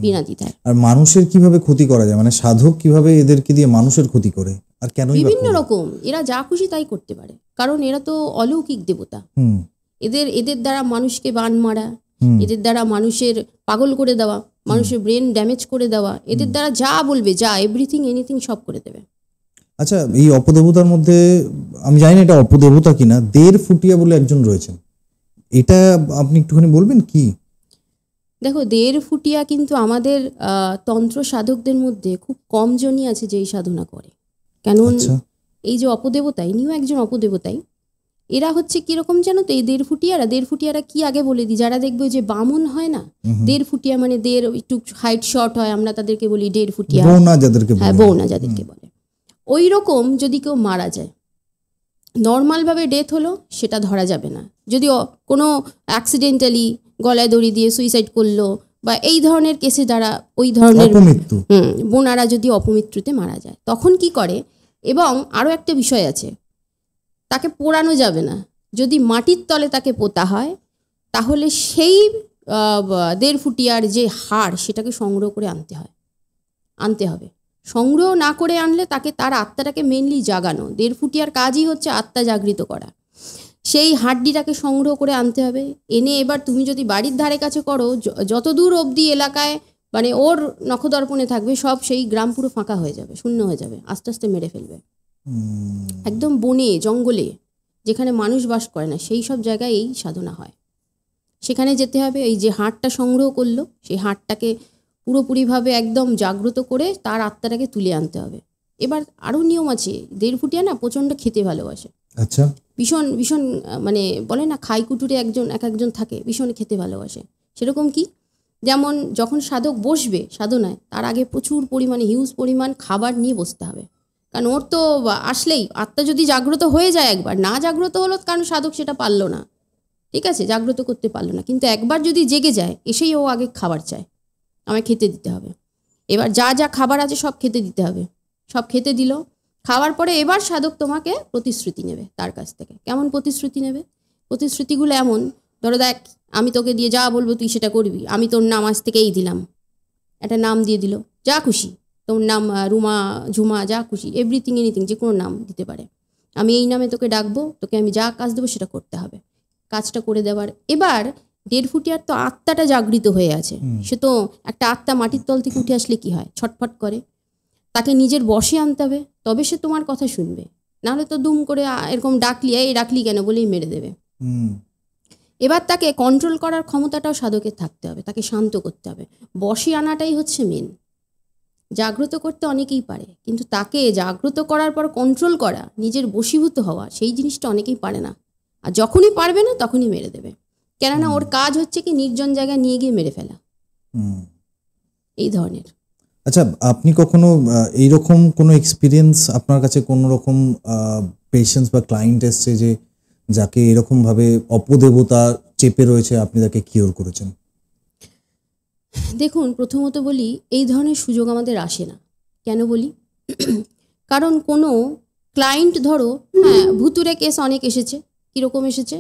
বিনা দ্বিধায়। আর মানুষের কিভাবে ক্ষতি করা যায়, মানে সাধক কিভাবে এদেরকে দিয়ে মানুষের ক্ষতি করে, আর কেন? বিভিন্ন রকম, এরা যা খুশি তাই করতে পারে, কারণ এরা তো অলৌকিক দেবতা। এদের দ্বারা মানুষকে বান মারা, এদের দ্বারা মানুষের পাগল করে দেওয়া, মানুষের ব্রেন ড্যামেজ করে দেওয়া, এদের দ্বারা যা বলবে, যা এভরিথিং এনিথিং সব করে দেবে। আচ্ছা, এই অপদেবতার মধ্যে আমি জানি না এটা অপদেবতা কিনা, 1.5 ফুটিয়া বলে একজন রয়েছেন, এটা আপনি একটুখানি বলবেন কি? দেখো, 1.5 ফুটিয়া কিন্তু আমাদের তন্ত্র সাধকদের মধ্যে খুব কম জনই আছে যে এই সাধনা করে। কেন, এই যে অপদেবতা, ইনিও একজন অপদেবতাই। এরা হচ্ছে কিরকম জানো তো, এই 1.5 ফুটিয়ারা কি আগে বলে দিই, যারা দেখবে যে বামুন হয় না, 1.5 ফুটিয়া মানে 1.5 একটু হাইট শর্ট হয়, আমরা তাদেরকে বলি 1.5 ফুটিয়া, হ্যাঁ বৌনা যাদেরকে বলে। ওই রকম যদি কেউ মারা যায়, নর্মালভাবে ডেথ হলো সেটা ধরা যাবে না। যদি কোনো অ্যাক্সিডেন্টালি গলায় দড়ি দিয়ে সুইসাইড করলো বা এই ধরনের কেসে যারা ওই ধরনের বোনারা যদি অপমৃত্যুতে মারা যায়, তখন কি করে, এবং আরও একটা বিষয় আছে, তাকে পোড়ানো যাবে না। যদি মাটির তলে তাকে পোতা হয়, তাহলে সেই 1.5 ফুটিয়ার যে হাড় সেটাকে সংগ্রহ করে আনতে হবে। সংগ্রহ না করে আনলে তাকে, তার আত্মাটাকে মেনলি জাগানো, 1.5 ফুটিয়ার কাজই হচ্ছে আত্মা জাগৃত করা। সেই হাড্ডিটাকে সংগ্রহ করে আনতে হবে, এনে এবার তুমি যদি বাড়ির ধারে কাছে করো, যত দূর অবধি এলাকায় মানে ওর নখদর্পণে থাকবে, সব সেই গ্রাম পুরো ফাঁকা হয়ে যাবে, শূন্য হয়ে যাবে, আস্তে আস্তে মেরে ফেলবে। একদম বনে জঙ্গলে যেখানে মানুষ বাস করে না, সেই সব জায়গায় এই সাধনা হয়। সেখানে যেতে হবে, এই যে হাড়টা সংগ্রহ করলো সেই হাড়টাকে পুরোপুরিভাবে একদম জাগ্রত করে তার আত্মাটাকে তুলে আনতে হবে। এবার আরও নিয়ম আছে, 1.5 ফুটিয়া না প্রচণ্ড খেতে ভালোবাসে। আচ্ছা, ভীষণ ভীষণ মানে বলে না, খাই কুটুরে একজন থাকে, ভীষণ খেতে ভালোবাসে। সেরকম কি, যেমন যখন সাধক বসবে সাধনায়, তার আগে প্রচুর পরিমাণে হিউজ পরিমাণ খাবার নিয়ে বসতে হবে। কারণ ওর তো আসলেই আত্মা যদি জাগ্রত হয়ে যায়, একবার না জাগ্রত হলো, কারণ সাধক সেটা পারলো না, ঠিক আছে, জাগ্রত করতে পারলো না, কিন্তু একবার যদি জেগে যায়, এসেই ও আগে খাবার চায়, আমায় খেতে দিতে হবে। এবার যা যা খাবার আছে সব খেতে দিতে হবে, সব খেতে দিল। খাওয়ার পরে এবার সাধক তোমাকে প্রতিশ্রুতি নেবে তার কাছ থেকে। কেমন প্রতিশ্রুতি নেবে? প্রতিশ্রুতিগুলো এমন, ধরো দেখ, আমি তোকে দিয়ে যা বলবো তুই সেটা করবি, আমি তোর নাম আজ থেকেই দিলাম, একটা নাম দিয়ে দিল, যা খুশি, তোর নাম রুমা, ঝুমা, যা খুশি, এভরিথিং এনিথিং, যে কোনো নাম দিতে পারে। আমি এই নামে তোকে ডাকবো, তোকে আমি যা কাজ দেবো সেটা করতে হবে। কাজটা করে দেওয়ার, এবার 1.5 ফুটিয়ার তো আত্মাটা জাগৃত হয়ে আছে, সে তো একটা আত্মা মাটির তল থেকে উঠে আসলে কি হয়, ছটফট করে, তাকে নিজের বশে আনতে হবে, তবে সে তোমার কথা শুনবে। নাহলে তো দুম করে এরকম ডাকলি কেন বলেই মেরে দেবে। এবার তাকে কন্ট্রোল করার ক্ষমতাটাও সাধকের থাকতে হবে, তাকে শান্ত করতে হবে। বশে আনাটাই হচ্ছে মেন। জাগ্রত করতে অনেকেই পারে, কিন্তু তাকে জাগ্রত করার পর কন্ট্রোল করা, নিজের বশীভূত হওয়া, সেই জিনিসটা অনেকেই পারে না। আর যখনই পারবে না তখনই মেরে দেবে, কেননা ওর কাজ হচ্ছে কি নির্জন জায়গায় নিয়ে গিয়ে মেরে ফেলা, এই ধরনের। আচ্ছা, আপনি কখনো এইরকম কোনো এক্সপিরিয়েন্স, আপনার কাছে কোনো রকম পেশেন্টস বা ক্লায়েন্ট এসছে যে যাকে এরকমভাবে অপদেবতা চেপে রয়েছে, আপনি তাকে কিওর করেছেন? দেখুন, প্রথমত বলি, এই ধরনের সুযোগ আমাদের আসে না। কেন বলি? কারণ কোনো ক্লায়েন্ট, ধরো হ্যাঁ ভুতুরে কেস অনেক এসেছে। কীরকম এসেছে?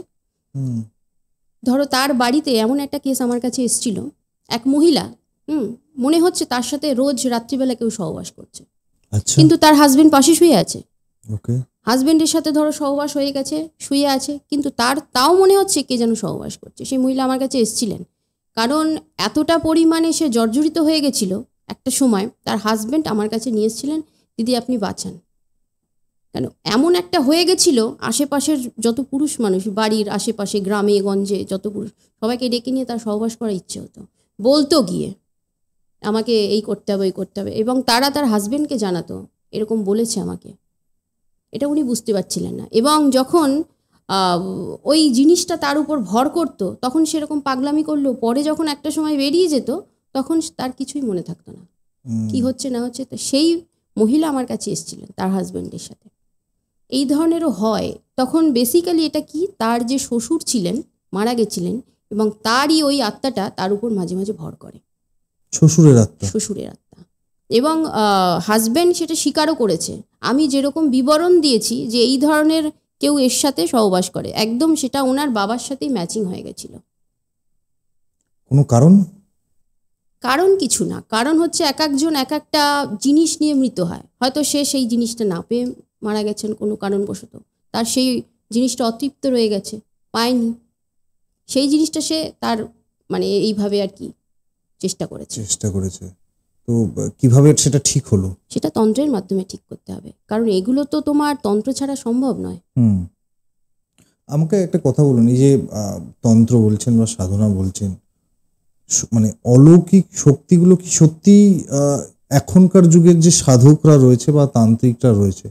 ধরো তার বাড়িতে এমন একটা কেস আমার কাছে এসেছিল, এক মহিলা মনে হচ্ছে তার সাথে রোজ রাত্রিবেলা কেউ সহবাস করছে, কিন্তু তার হাজবেন্ড পাশে শুয়ে আছে। হাজবেন্ডের সাথে ধরো সহবাস হয়ে গেছে, শুয়ে আছে, কিন্তু তাও মনে হচ্ছে কে যেন সহবাস করছে। সেই মহিলা আমার কাছে এসেছিলেন, কারণ এতটা পরিমাণে সে জর্জরিত হয়ে গেছিল। একটা সময় তার হাজবেন্ড আমার কাছে নিয়ে এসেছিলেন, দিদি আপনি বাঁচান, কেন এমন একটা হয়ে গেছিল, আশেপাশের যত পুরুষ মানুষ, বাড়ির আশেপাশে গ্রামে গঞ্জে যত পুরুষ, সবাইকে ডেকে নিয়ে তার সহবাস করার ইচ্ছে হতো, বলতো গিয়ে আমাকে এই করতে হবে ওই করতে হবে, এবং তারা তার হাজবেন্ডকে জানাতো এরকম বলেছে আমাকে। এটা উনি বুঝতে পারছিলেন না, এবং যখন ওই জিনিসটা তার উপর ভর করতো তখন সেরকম পাগলামি করলো, পরে যখন একটা সময় বেরিয়ে যেত তখন তার কিছুই মনে থাকতো না কি হচ্ছে না হচ্ছে। তো সেই মহিলা আমার কাছে এসেছিলেন তার হাজবেন্ডের সাথে। এই ধরনেরও হয়। তখন বেসিক্যালি এটা কি, তার যে শ্বশুর ছিলেন মারা গেছিলেন, এবং তারই ওই আত্মাটা তার উপর মাঝে মাঝে ভর করে, শ্বশুরের আত্মা। এবং হাজব্যান্ড সেটা স্বীকারও করেছে। আমি যেরকম বিবরণ দিয়েছি যে এই ধরনের কেউ এর সাথে সহবাস করে, একদম সেটা ওনার বাবার সাথেই ম্যাচিং হয়ে গেছিল। কোনো কারণ কিছু না, কারণ হচ্ছে এক একজন এক একটা জিনিস নিয়ে মৃত হয়। হয়তো সে সেই জিনিসটা না পেয়ে মারা গেছেন কোনো কারণবশত, তার সেই জিনিসটা অতৃপ্ত রয়ে গেছে, পায়নি, সেই জিনিসটা সে তার মানে এইভাবে আর কি চেষ্টা করেছে। তো কিভাবে সেটা ঠিক হলো? সেটা তন্ত্রের মাধ্যমে ঠিক করতে হবে, কারণ এগুলো তো তোমার তন্ত্র ছাড়া সম্ভব নয়। আমাকে একটা কথা বলুন, এই যে তন্ত্র বলছেন বা সাধনা বলছেন, মানে অলৌকিক শক্তিগুলো কি সত্যি এখনকার যুগের যে সাধকরা রয়েছে বা তান্ত্রিকরা রয়েছে,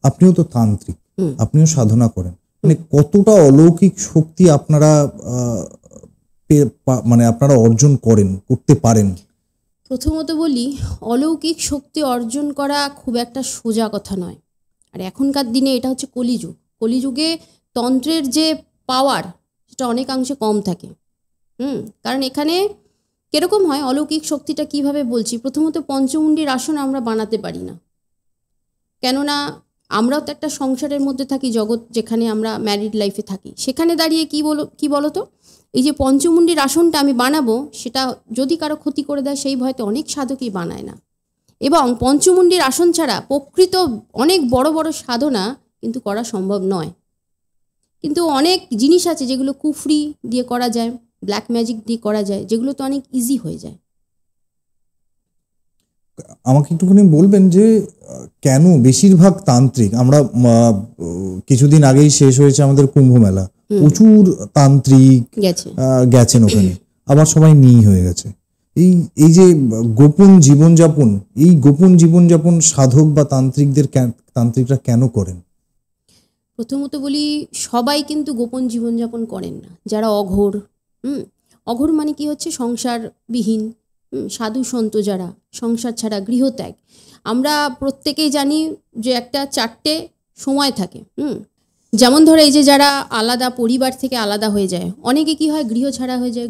আপনিও তো তান্ত্রিক, আপনিও সাধনা করেন, মানে কতটা অলৌকিক শক্তি আপনারা মানে আপনারা অর্জন করতে পারেন? প্রথমত বলি, অলৌকিক শক্তি অর্জন করা খুব একটা সোজা কথা নয়। আর এখনকার দিনে এটা হচ্ছে কলিযুগ। কলিযুগে তন্ত্রের যে পাওয়ার সেটা অনেকাংশে কম থাকে। কারণ এখানে কিরকম হয়, অলৌকিক শক্তিটা কিভাবে বলছি, প্রথমত পঞ্চমুণ্ডির আসন আমরা বানাতে পারি না, কেননা আমরাও তো একটা সংসারের মধ্যে থাকি, জগৎ যেখানে আমরা ম্যারিড লাইফে থাকি, সেখানে দাঁড়িয়ে কি বলো তো, এই যে পঞ্চমুণ্ডির আসনটা আমি বানাবো, সেটা যদি কারো ক্ষতি করে দেয় সেই ভয়তে অনেক সাধকই বানায় না। এবং পঞ্চমুণ্ডির আসন ছাড়া প্রকৃত অনেক বড় বড় সাধনা কিন্তু করা সম্ভব নয়। কিন্তু অনেক জিনিস আছে যেগুলো কুফরি দিয়ে করা যায়, ব্ল্যাক ম্যাজিক দিয়ে করা যায়, যেগুলো তো অনেক ইজি হয়ে যায়। আমাকে একটুখানি বলবেন যে কেন বেশিরভাগ তান্ত্রিক, আমরা কিছুদিন আগেই শেষ হয়েছে আমাদের কুম্ভ মেলা, প্রচুর তান্ত্রিক গেছেন ওখানে, আবার সবাই নিই হয়ে গেছে। এই যে গোপন জীবনযাপন সাধক বা তান্ত্রিকরা কেন করেন? প্রথমত বলি, সবাই কিন্তু গোপন জীবনযাপন করেন না। যারা অঘোর মানে কি হচ্ছে, সংসারবিহীন সাধু সন্ত, যারা সংসার ছাড়া গৃহত্যাগ, আমরা প্রত্যেকেই জানি যে একটা 4টে সময় থাকে। যেমন ধরো এই যে যারা আলাদা পরিবার থেকে আলাদা হয়ে যায়, অনেকে কি হয় গৃহ ছাড়া হয়ে যায়,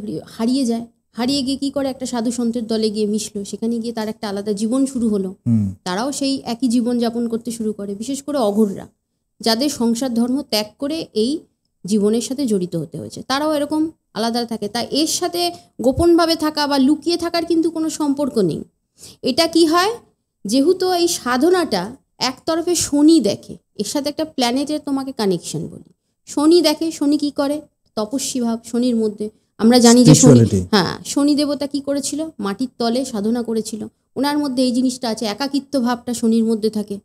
হারিয়ে গিয়ে কি করে একটা সাধু সন্তের দলে গিয়ে মিশলো, সেখানে গিয়ে তার একটা আলাদা জীবন শুরু হলো, তারাও সেই একই জীবন যাপন করতে শুরু করে। বিশেষ করে অঘোররা, যাদের সংসার ধর্ম ত্যাগ করে এই জীবনের সাথে জড়িত হতে হয়েছে, তারাও এরকম আলাদা থাকে। তাই এর সাথে গোপনভাবে থাকা বা লুকিয়ে থাকার কিন্তু কোনো সম্পর্ক নেই। এটা কি হয়, যেহেতু এই সাধনাটা একতরফে শনি দেখে, এর সাথে একটা প্ল্যানেটের তোমাকে কানেকশন বলি, শনি দেখে। শনি কি করে, তপস্বী ভাব শনির মধ্যে। আমরা জানি যে শনি দেবতা কি করেছিল, মাটির তলে সাধনা করেছিল, ওনার মধ্যে এই জিনিসটা আছে, একাকিত্ব ভাবটা শনির মধ্যে থাকে।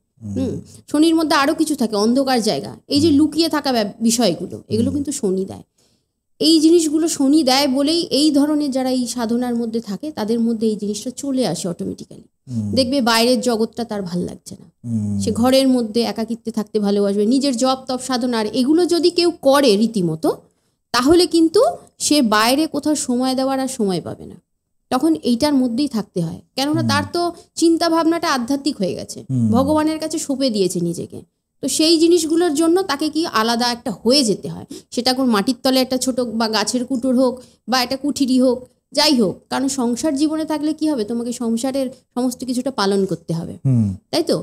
শনির মধ্যে আরো কিছু থাকে, অন্ধকার জায়গা, এই যে লুকিয়ে থাকা বিষয়গুলো, এগুলো কিন্তু শনি দেয়। এই জিনিসগুলো শনি দেয় বলেই এই ধরনের যারা এই সাধনার মধ্যে থাকে তাদের মধ্যে এই জিনিসটা চলে আসে অটোমেটিক্যালি। দেখবে বাইরের জগৎটা তার ভাল লাগছে না, সে ঘরের মধ্যে একাকিত্বে থাকতে ভালোবাসবে। নিজের জপ তপ সাধনার এগুলো যদি কেউ করে রীতিমতো, তাহলে কিন্তু সে বাইরে কোথাও সময় দেওয়ার আর সময় পাবে না, তখন এইটার মধ্যেই থাকতে হয়। কেননা তার তো চিন্তা ভাবনাটা আধ্যাত্মিক হয়ে গেছে, ভগবানের কাছে সঁপে দিয়েছে নিজেকে। তো সেই জিনিসগুলোর জন্য তাকে কি আলাদা একটা হয়ে যেতে হয়, সেটা কোন মাটির তলে একটা ছোট বা গাছের কুটোর হোক বা একটা কুঠিরি হোক, যাই হোক। কারণ সংসার জীবনে থাকলে কি হবে, তোমাকে সংসারের সমস্ত কিছুটা পালন করতে হবে, তাই তো?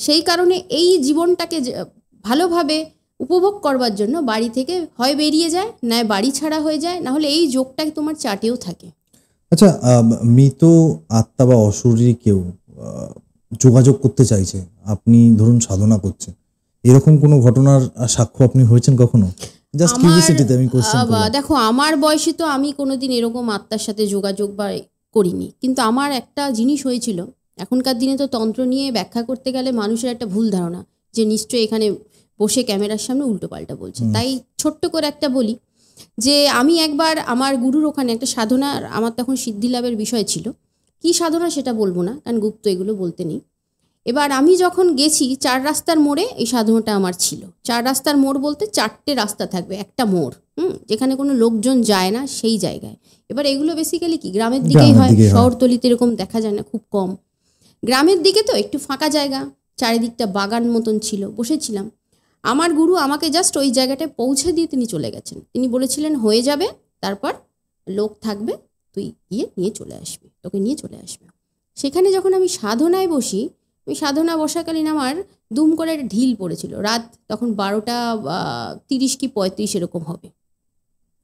সেই কারণে এই জীবনটাকে ভালোভাবে উপভোগ করবার জন্য বাড়ি থেকে হয় বেরিয়ে যায়, না বাড়ি ছাড়া হয়ে যায়, না হলে এই যোগটা তোমার চাটেও থাকে। আচ্ছা, মৃত আত্মা বা অশরীরী কেউ যোগাযোগ করতে চাইছে, আপনি ধরুন সাধনা করছেন, এরকম কোনো ঘটনার সাক্ষ্য আপনি হয়েছেন কখনো? জাস্ট কিউরিওসিটিতে আমি কোশ্চেন করলাম। দেখো, আমার বয়সে তো আমি কোনোদিন এরকম আত্মার সাথে যোগাযোগ বা করিনি, কিন্তু আমার একটা জিনিস হয়েছিল, এখনকার দিনে তো তন্ত্র নিয়ে ব্যাখ্যা করতে গেলে মানুষের একটা ভুল ধারণা যে নিশ্চয়ই এখানে বসে ক্যামেরার সামনে উল্টোপাল্টা বলছে। তাই ছোট্ট করে একটা বলি যে আমি একবার আমার গুরুর ওখানে একটা সাধনার, আমার তখন সিদ্ধি লাভের বিষয় ছিল, কি সাধনা সেটা বলবো না কারণ গুপ্ত, এগুলো বলতে নেই। এবার আমি যখন গেছি 4 রাস্তার মোড়ে এই সাধনাটা আমার ছিল। 4 রাস্তার মোড় বলতে 4টে রাস্তা থাকবে, একটা মোড়, যেখানে কোনো লোকজন যায় না সেই জায়গায়। এবার এগুলো বেসিক্যালি কি গ্রামের দিকেই হয়, শহরতলিতে এরকম দেখা যায় না, খুব কম। গ্রামের দিকে তো একটু ফাঁকা জায়গা, চারিদিকটা বাগান মতন ছিল, বসেছিলাম। আমার গুরু আমাকে জাস্ট ওই জায়গাটায় পৌঁছে দিয়ে তিনি চলে গেছেন। তিনি বলেছিলেন হয়ে যাবে, তারপর লোক থাকবে, তুই গিয়ে নিয়ে চলে আসবি, তোকে নিয়ে চলে আসবে। সেখানে যখন আমি সাধনায় বসি, ওই সাধনা বসাকালীন আমার দুম করে একটা ঢিল পড়েছিল। রাত তখন 12টা 30 কি 35 এরকম হবে,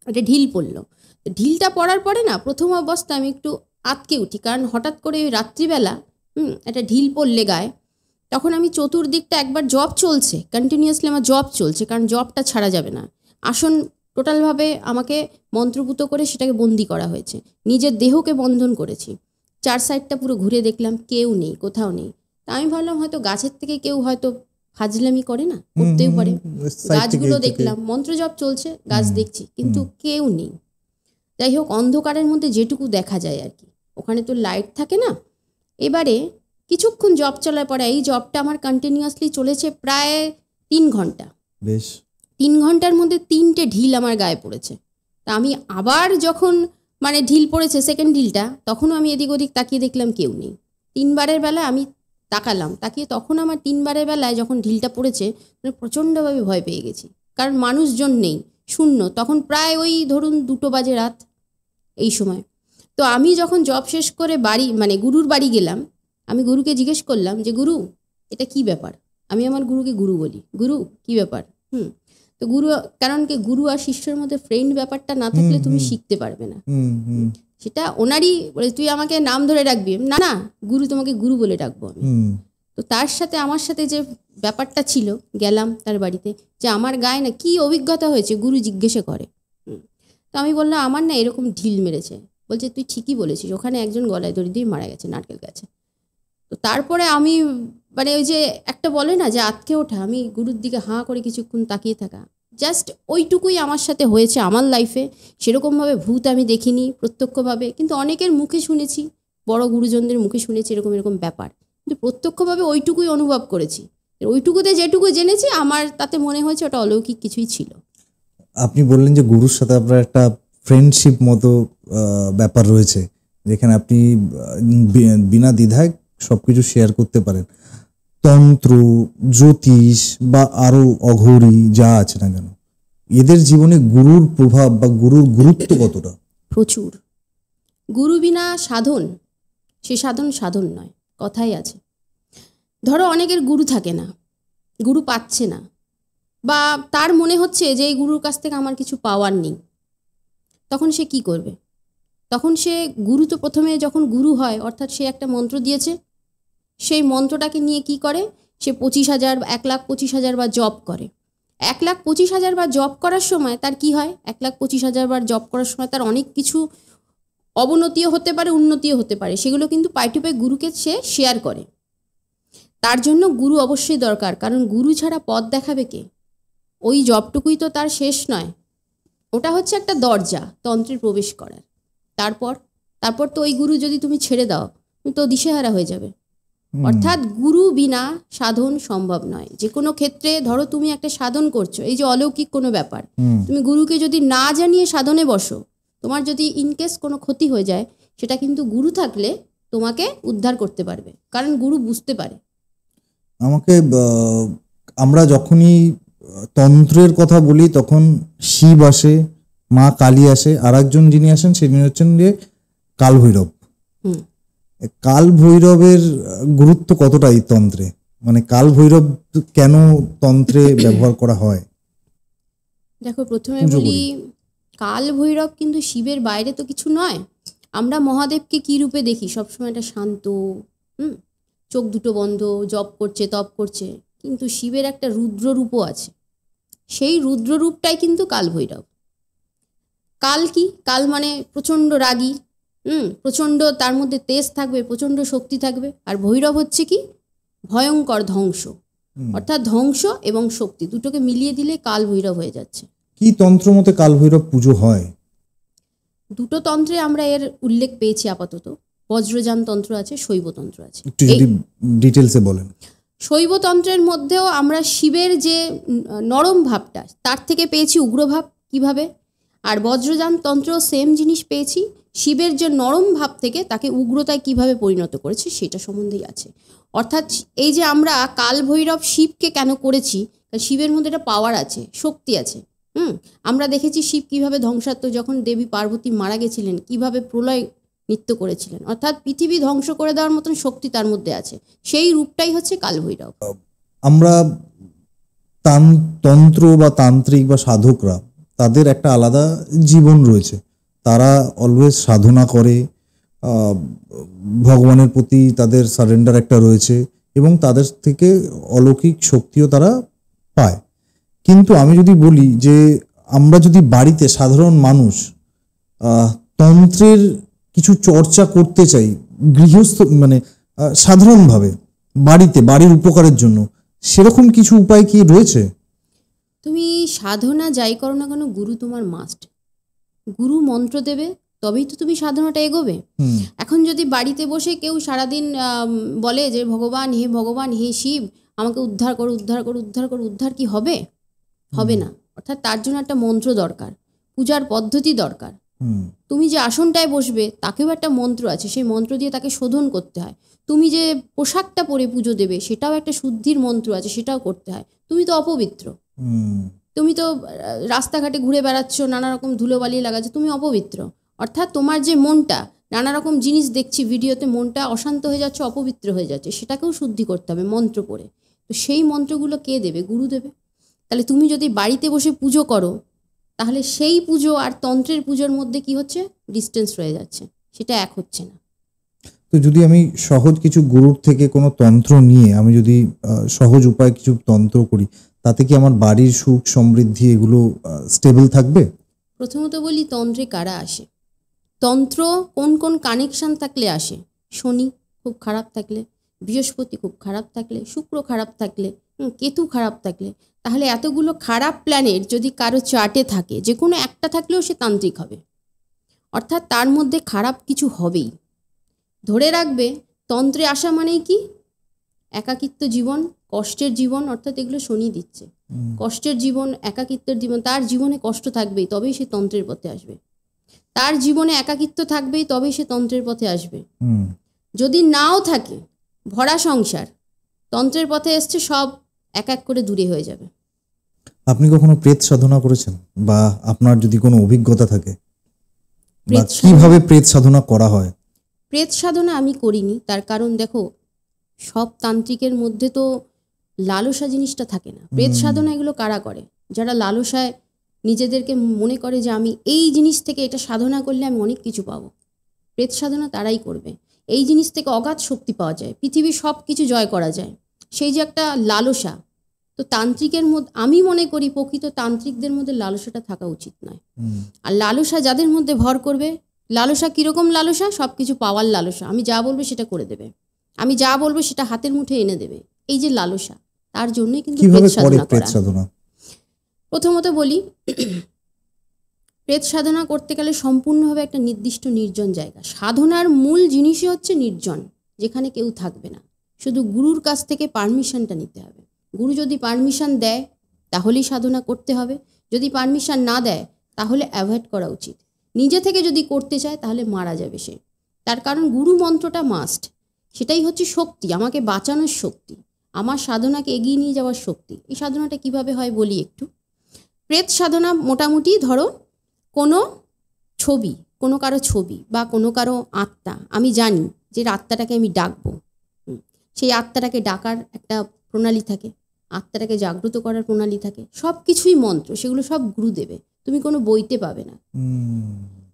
একটা ঢিল পড়লো। ঢিলটা পড়ার পরে না প্রথম অবস্থা আমি একটু আতকে উঠি, কারণ হঠাৎ করে ওই রাত্রিবেলা একটা ঢিল পড়লে গায়ে, তখন আমি চতুর্দিকটা একবার জব চলছে, কন্টিনিউয়াসলি আমার জব চলছে, কারণ জবটা ছাড়া যাবে না। আসন টোটালভাবে আমাকে মন্ত্রপুত করে সেটাকে বন্দি করা হয়েছে, নিজের দেহকে বন্ধন করেছি। 4 সাইডটা পুরো ঘুরে দেখলাম কেউ নেই, কোথাও নেই। তা আমি ভাবলাম হয়তো গাছের থেকে কেউ হয়তো ফাজলামি করে, না করতেও পারে। গাছগুলো দেখলাম, মন্ত্র জপ চলছে, গাছ দেখছি, কিন্তু কেউ নেই। যাই হোক, অন্ধকারের মধ্যে যেটুকু দেখা যায় আর কি, ওখানে তো লাইট থাকে না। এবারে কিছুক্ষণ জব চলার পরে, এই জবটা আমার কন্টিনিউয়াসলি চলেছে প্রায় 3 ঘন্টা। বেশ 3 ঘন্টার মধ্যে 3টে ঢিল আমার গায়ে পড়েছে। তা আমি আবার যখন মানে ঢিল পড়েছে সেকেন্ড ঢিলটা, তখনও আমি এদিক ওদিক তাকিয়ে দেখলাম কেউ নেই। 3বারের বেলায় আমি তাকালাম, তাকিয়ে তখন আমার 3বারের বেলায় যখন ঢিলটা পড়েছে প্রচণ্ডভাবে ভয় পেয়ে গেছি, কারণ মানুষজন নেই, শূন্য। তখন প্রায় ওই ধরুন 2টো বাজে রাত এই সময়। তো আমি যখন জব শেষ করে বাড়ি মানে গুরুর বাড়ি গেলাম, আমি গুরুকে জিজ্ঞেস করলাম যে গুরু এটা কি ব্যাপার। আমি আমার গুরুকে গুরু বলি, গুরু কি ব্যাপার। তো গুরু, কারণ কি গুরু আর শিষ্যের মধ্যে ফ্রেন্ড ব্যাপারটা না থাকলে তুমি শিখতে পারবে না। সেটা ওনারই বলে, তুই আমাকে নাম ধরে ডাকবি, না না গুরু তোমাকে গুরু বলে ডাকবো আমি। তো তার সাথে আমার সাথে যে ব্যাপারটা ছিল, গেলাম তার বাড়িতে, যে আমার গায়ে না কি অভিজ্ঞতা হয়েছে গুরু জিজ্ঞেসে করে। তো আমি বললাম আমার না এরকম ঢিল মেরেছে। বলছে তুই ঠিকই বলেছিস, ওখানে একজন গলায় দড়ি দিয়ে মারা গেছে নারকেল গাছে। তো তারপরে আমি মানে ওই যে একটা বলে না যে আতকে ওঠা, আমি গুরুর দিকে হাঁ করে কিছুক্ষণ তাকিয়ে থাকা, জাস্ট ওইটুকুই আমার সাথে হয়েছে আমার লাইফে। সেরকমভাবে ভূত আমি দেখিনি প্রত্যক্ষভাবে, কিন্তু অনেকের মুখে শুনেছি, বড় গুরুজনদের মুখে শুনেছি এরকম এরকম ব্যাপার, কিন্তু প্রত্যক্ষভাবে ওইটুকুই অনুভব করেছি। ওইটুকুতে যেটুকু জেনেছি আমার তাতে মনে হয়েছে ওটা অলৌকিক কিছুই ছিল। আপনি বললেন যে গুরুর সাথে আপনার একটা ফ্রেন্ডশিপ মতো ব্যাপার রয়েছে, যেখানে আপনি বিনা দ্বিধায় সবকিছু শেয়ার করতে পারেন। তন্ত্র, জ্যোতিষ বা আরো অঘোরি যা আছে না কেন, এদের জীবনে গুরুর প্রভাব বা গুরুর গুরুত্ব কতটা? প্রচুর। গুরু বিনা সাধন, সে সাধন সাধন নয়, কথাই আছে। ধরো অনেকের গুরু থাকে না, গুরু পাচ্ছে না, বা তার মনে হচ্ছে যে এই গুরুর কাছ থেকে আমার কিছু পাওয়ার নেই, তখন সে কি করবে? তখন সে গুরু তো প্রথমে যখন গুরু হয়, অর্থাৎ সে একটা মন্ত্র দিয়েছে, সেই মন্ত্রটাকে নিয়ে কি করে, সে 25,000 1,25,000 বার জপ করে। 1,25,000 বার জপ করার সময় তার কি হয়, 1,25,000 বার জপ করার সময় তার অনেক কিছু অবনতিও হতে পারে, উন্নতিও হতে পারে। সেগুলো কিন্তু পাই টু পাই গুরুকে সে শেয়ার করে। তার জন্য গুরু অবশ্যই দরকার, কারণ গুরু ছাড়া পথ দেখাবে কে? ওই জবটুকুই তো তার শেষ নয়, ওটা হচ্ছে একটা দরজা তন্ত্রে প্রবেশ করার। তারপর তো ওই গুরু যদি তুমি ছেড়ে দাও, তুমি তো দিশেহারা হয়ে যাবে। অর্থাৎ গুরু বিনা সাধন সম্ভব নয়। যে কোনো ক্ষেত্রে ধরো তুমি একটা সাধন করছো, এই যে অলৌকিক কোনো ব্যাপার, তুমি গুরুকে যদি না জানিয়ে সাধনে বসো, তোমার যদি ইনকেস কোনো ক্ষতি হয়ে যায়, সেটা কিন্তু গুরু থাকলে তোমাকে উদ্ধার করতে পারবে, কারণ গুরু বুঝতে পারে। আমরা যখনই তন্ত্রের কথা বলি তখন শিব আসে, মা কালী আসে, আর একজন যিনি আসেন তিনি হচ্ছেন যে কালভৈরব। কালভৈরবের গুরুত্ব কতটা এই তন্ত্রে, মানে কালভৈরব কেন তন্ত্রে ব্যবহার করা হয়? দেখো প্রথমে বলি, কালভৈরব কিন্তু শিবের বাইরে তো কিছু নয়। আমরা মহাদেবকে কি রূপে দেখি? সবসময় একটা শান্ত, চোখ দুটো বন্ধ, জপ করছে, তপ করছে। কিন্তু শিবের একটা রুদ্র রূপও আছে, সেই রুদ্র রূপটাই কিন্তু কালভৈরব। কাল কি? কাল মানে প্রচণ্ড রাগী, প্রচণ্ড তার মধ্যে তেজ থাকবে, প্রচণ্ড শক্তি থাকবে। আর ভৈরব হচ্ছে কি ভয়ঙ্কর ধ্বংস, অর্থাৎ ধ্বংস এবং শক্তি দুটোকে মিলিয়ে দিলে কাল ভৈরব হয়ে যাচ্ছে। কি তন্ত্র মতে কাল ভৈরব পুজো হয়? দুটো তন্ত্রে আমরা এর উল্লেখ পেয়েছি আপাতত। বজ্রযান তন্ত্র আছে, শৈবতন্ত্র আছে। একটু যদি ডিটেলসে বলেন। শৈবতন্ত্রের মধ্যেও আমরা শিবের যে নরম ভাবটা তার থেকে পেয়েছি উগ্রভাব কিভাবে, আর বজ্রযান তন্ত্র সেম জিনিস পেয়েছি, শিবের যে নরম ভাব থেকে তাকে উগ্রতায় কিভাবে পরিণত করেছে সেটা সম্বন্ধেই আছে। অর্থাৎ এই যে আমরা কাল ভৈরব শিবকে কেন করেছি, শিবের মধ্যে একটা পাওয়ার আছে, শক্তি আছে। আমরা দেখেছি শিব কিভাবে ধ্বংসাত্মক, যখন দেবী পার্বতী মারা গেছিলেন কিভাবে প্রলয় নৃত্য করেছিলেন, অর্থাৎ পৃথিবী ধ্বংস করে দেওয়ার মতন শক্তি তার মধ্যে আছে। সেই রূপটাই হচ্ছে কালভৈরব। আমরা তন্ত্র বা তান্ত্রিক বা সাধকরা তাদের একটা আলাদা জীবন রয়েছে, তারা অলওয়েজ সাধনা করে, ভগবানের প্রতি তাদের সারেন্ডার একটা রয়েছে এবং তাদের থেকে অলৌকিক শক্তিও তারা পায়। কিন্তু আমি যদি বলি যে আমরা যদি বাড়িতে সাধারণ মানুষ তন্ত্রের কিছু চর্চা করতে চাই গৃহস্থ মানে সাধারণভাবে বাড়িতে বাড়ির উপকারের জন্য, সেরকম কিছু উপায় কি রয়েছে? তুমি সাধনা যাই করো না কেন, গুরু তোমার মাস্ট। গুরু মন্ত্র দেবে তবেই তো তুমি সাধনাটা এগোবে। এখন যদি বাড়িতে বসে কেউ সারাদিন বলে যে ভগবান হে শিব আমাকে উদ্ধার করো উদ্ধার করো উদ্ধার করো, উদ্ধার কি হবে? হবে না। অর্থাৎ তার জন্য একটা মন্ত্র দরকার, পূজার পদ্ধতি দরকার। তুমি যে আসনটায় বসবে তাকেও একটা মন্ত্র আছে, সেই মন্ত্র দিয়ে তাকে শোধন করতে হয়। তুমি যে পোশাকটা পরে পুজো দেবে সেটাও একটা শুদ্ধির মন্ত্র আছে, সেটাও করতে হয়। তুমি তো অপবিত্র, তুমি তো রাস্তাঘাটে ঘুরে বেড়াচ্ছ, নানা রকম ধুলোবালি লাগাচ্ছ, তুমি অপবিত্র। অর্থাৎ তোমার যে মনটা, নানা রকম জিনিস দেখছি ভিডিওতে, মনটা অশান্ত হয়ে যাচ্ছে, অপবিত্র হয়ে যাচ্ছে, সেটাকেও শুদ্ধি করতে হবে মন্ত্র পড়ে। তো সেই মন্ত্রগুলো কে দেবে? গুরু দেবে। তাহলে তুমি যদি বাড়িতে বসে পুজো করো তাহলে সেই পুজো আর তন্ত্রের পুজোর মধ্যে কি হচ্ছে? ডিস্টেন্স রয়ে যাচ্ছে, সেটা এক হচ্ছে না। তো যদি আমি সহজ কিছু গুরুর থেকে কোনো তন্ত্র নিয়ে আমি যদি সহজ উপায় কিছু তন্ত্র করি, তাতে কি আমার বাড়ির সুখ সমৃদ্ধি এগুলো স্টেবল থাকবে? প্রথমত বলি, তন্ত্রে কারা আসে? তন্ত্র কোন কোন কানেকশন থাকলে আসে? শনি খুব খারাপ থাকলে, বৃহস্পতি খুব খারাপ থাকলে, শুক্র খারাপ থাকলে, কেতু খারাপ থাকলে, তাহলে এতগুলো খারাপ প্ল্যানেট যদি কারো চার্টে থাকে, যে কোনো একটা থাকলেও সে তান্ত্রিক হবে। অর্থাৎ তার মধ্যে খারাপ কিছু হবেই। ধরে রাখবে তন্ত্রে আসা মানেই কি? একাকিত্ব জীবন, কষ্টের জীবন, অর্থাৎ এগুলো শনি দিচ্ছে। কষ্টের জীবন, একাকিত্বের জীবন, তার জীবনে কষ্ট থাকবেই তবেই সে তন্ত্রের পথে আসবে। তার জীবনে একাকিত্ব থাকবেই তবেই সে তন্ত্রের পথে আসবে। যদি নাও থাকে, ভরা সংসার, তন্ত্রের পথে এসছে, সব এক এক করে দূরে হয়ে যাবে। আপনি কখনো প্রেত সাধনা করেছেন, বা আপনার যদি কোনো অভিজ্ঞতা থাকে, কিভাবে প্রেত সাধনা করা হয়? প্রেত সাধনা আমি করিনি, তার কারণ দেখো সব তান্ত্রিকের মধ্যে তো লালসা জিনিসটা থাকে না। প্রেত সাধনা এগুলো কারা করে? যারা লালসায় নিজেদেরকে মনে করে যে আমি এই জিনিস থেকে এটা সাধনা করলে আমি অনেক কিছু পাবো। প্রেত সাধনা তারাই করবে। এই জিনিস থেকে অগাধ শক্তি পাওয়া যায়, পৃথিবীর সব কিছু জয় করা যায়, সেই যে একটা লালসা। তো তান্ত্রিকের মধ্যে আমি মনে করি প্রকৃত তান্ত্রিকদের মধ্যে লালসাটা থাকা উচিত নয়। আর লালসা যাদের মধ্যে ভর করবে, লালসা কীরকম লালসা? সব কিছু পাওয়ার লালসা, আমি যা বলবো সেটা করে দেবে, আমি যা বলবো সেটা হাতের মুঠে এনে দেবে, এই যে লালসা, তার জন্যই কিন্তু প্রেত সাধনা করা। প্রথমত বলি, প্রেত সাধনা করতে গেলে সম্পূর্ণভাবে একটা নির্দিষ্ট নির্জন জায়গা। সাধনার মূল জিনিসই হচ্ছে নির্জন, যেখানে কেউ থাকবে না। শুধু গুরুর কাছ থেকে পারমিশনটা নিতে হবে। গুরু যদি পারমিশন দেয় তাহলেই সাধনা করতে হবে, যদি পারমিশন না দেয় তাহলে অ্যাভয়েড করা উচিত। নিজে থেকে যদি করতে চায় তাহলে মারা যাবে সে। তার কারণ গুরু মন্ত্রটা মাস্ট, সেটাই হচ্ছে শক্তি, আমাকে বাঁচানোর শক্তি, আমার সাধনাকে এগিয়ে নিয়ে যাওয়ার শক্তি। এই সাধনাটা কিভাবে হয় বলি একটু। প্রেত সাধনা মোটামুটি ধরো কোনো ছবি, কোনো কারো ছবি বা কোনো কারো আত্মা, আমি জানি যে আত্মাটাকে আমি ডাকবো, সেই আত্মাটাকে ডাকার একটা প্রণালী থাকে, আত্মাটাকে জাগ্রত করার প্রণালী থাকে, সব কিছুই মন্ত্র, সেগুলো সব গুরু দেবে, তুমি কোনো বইতে পাবে না।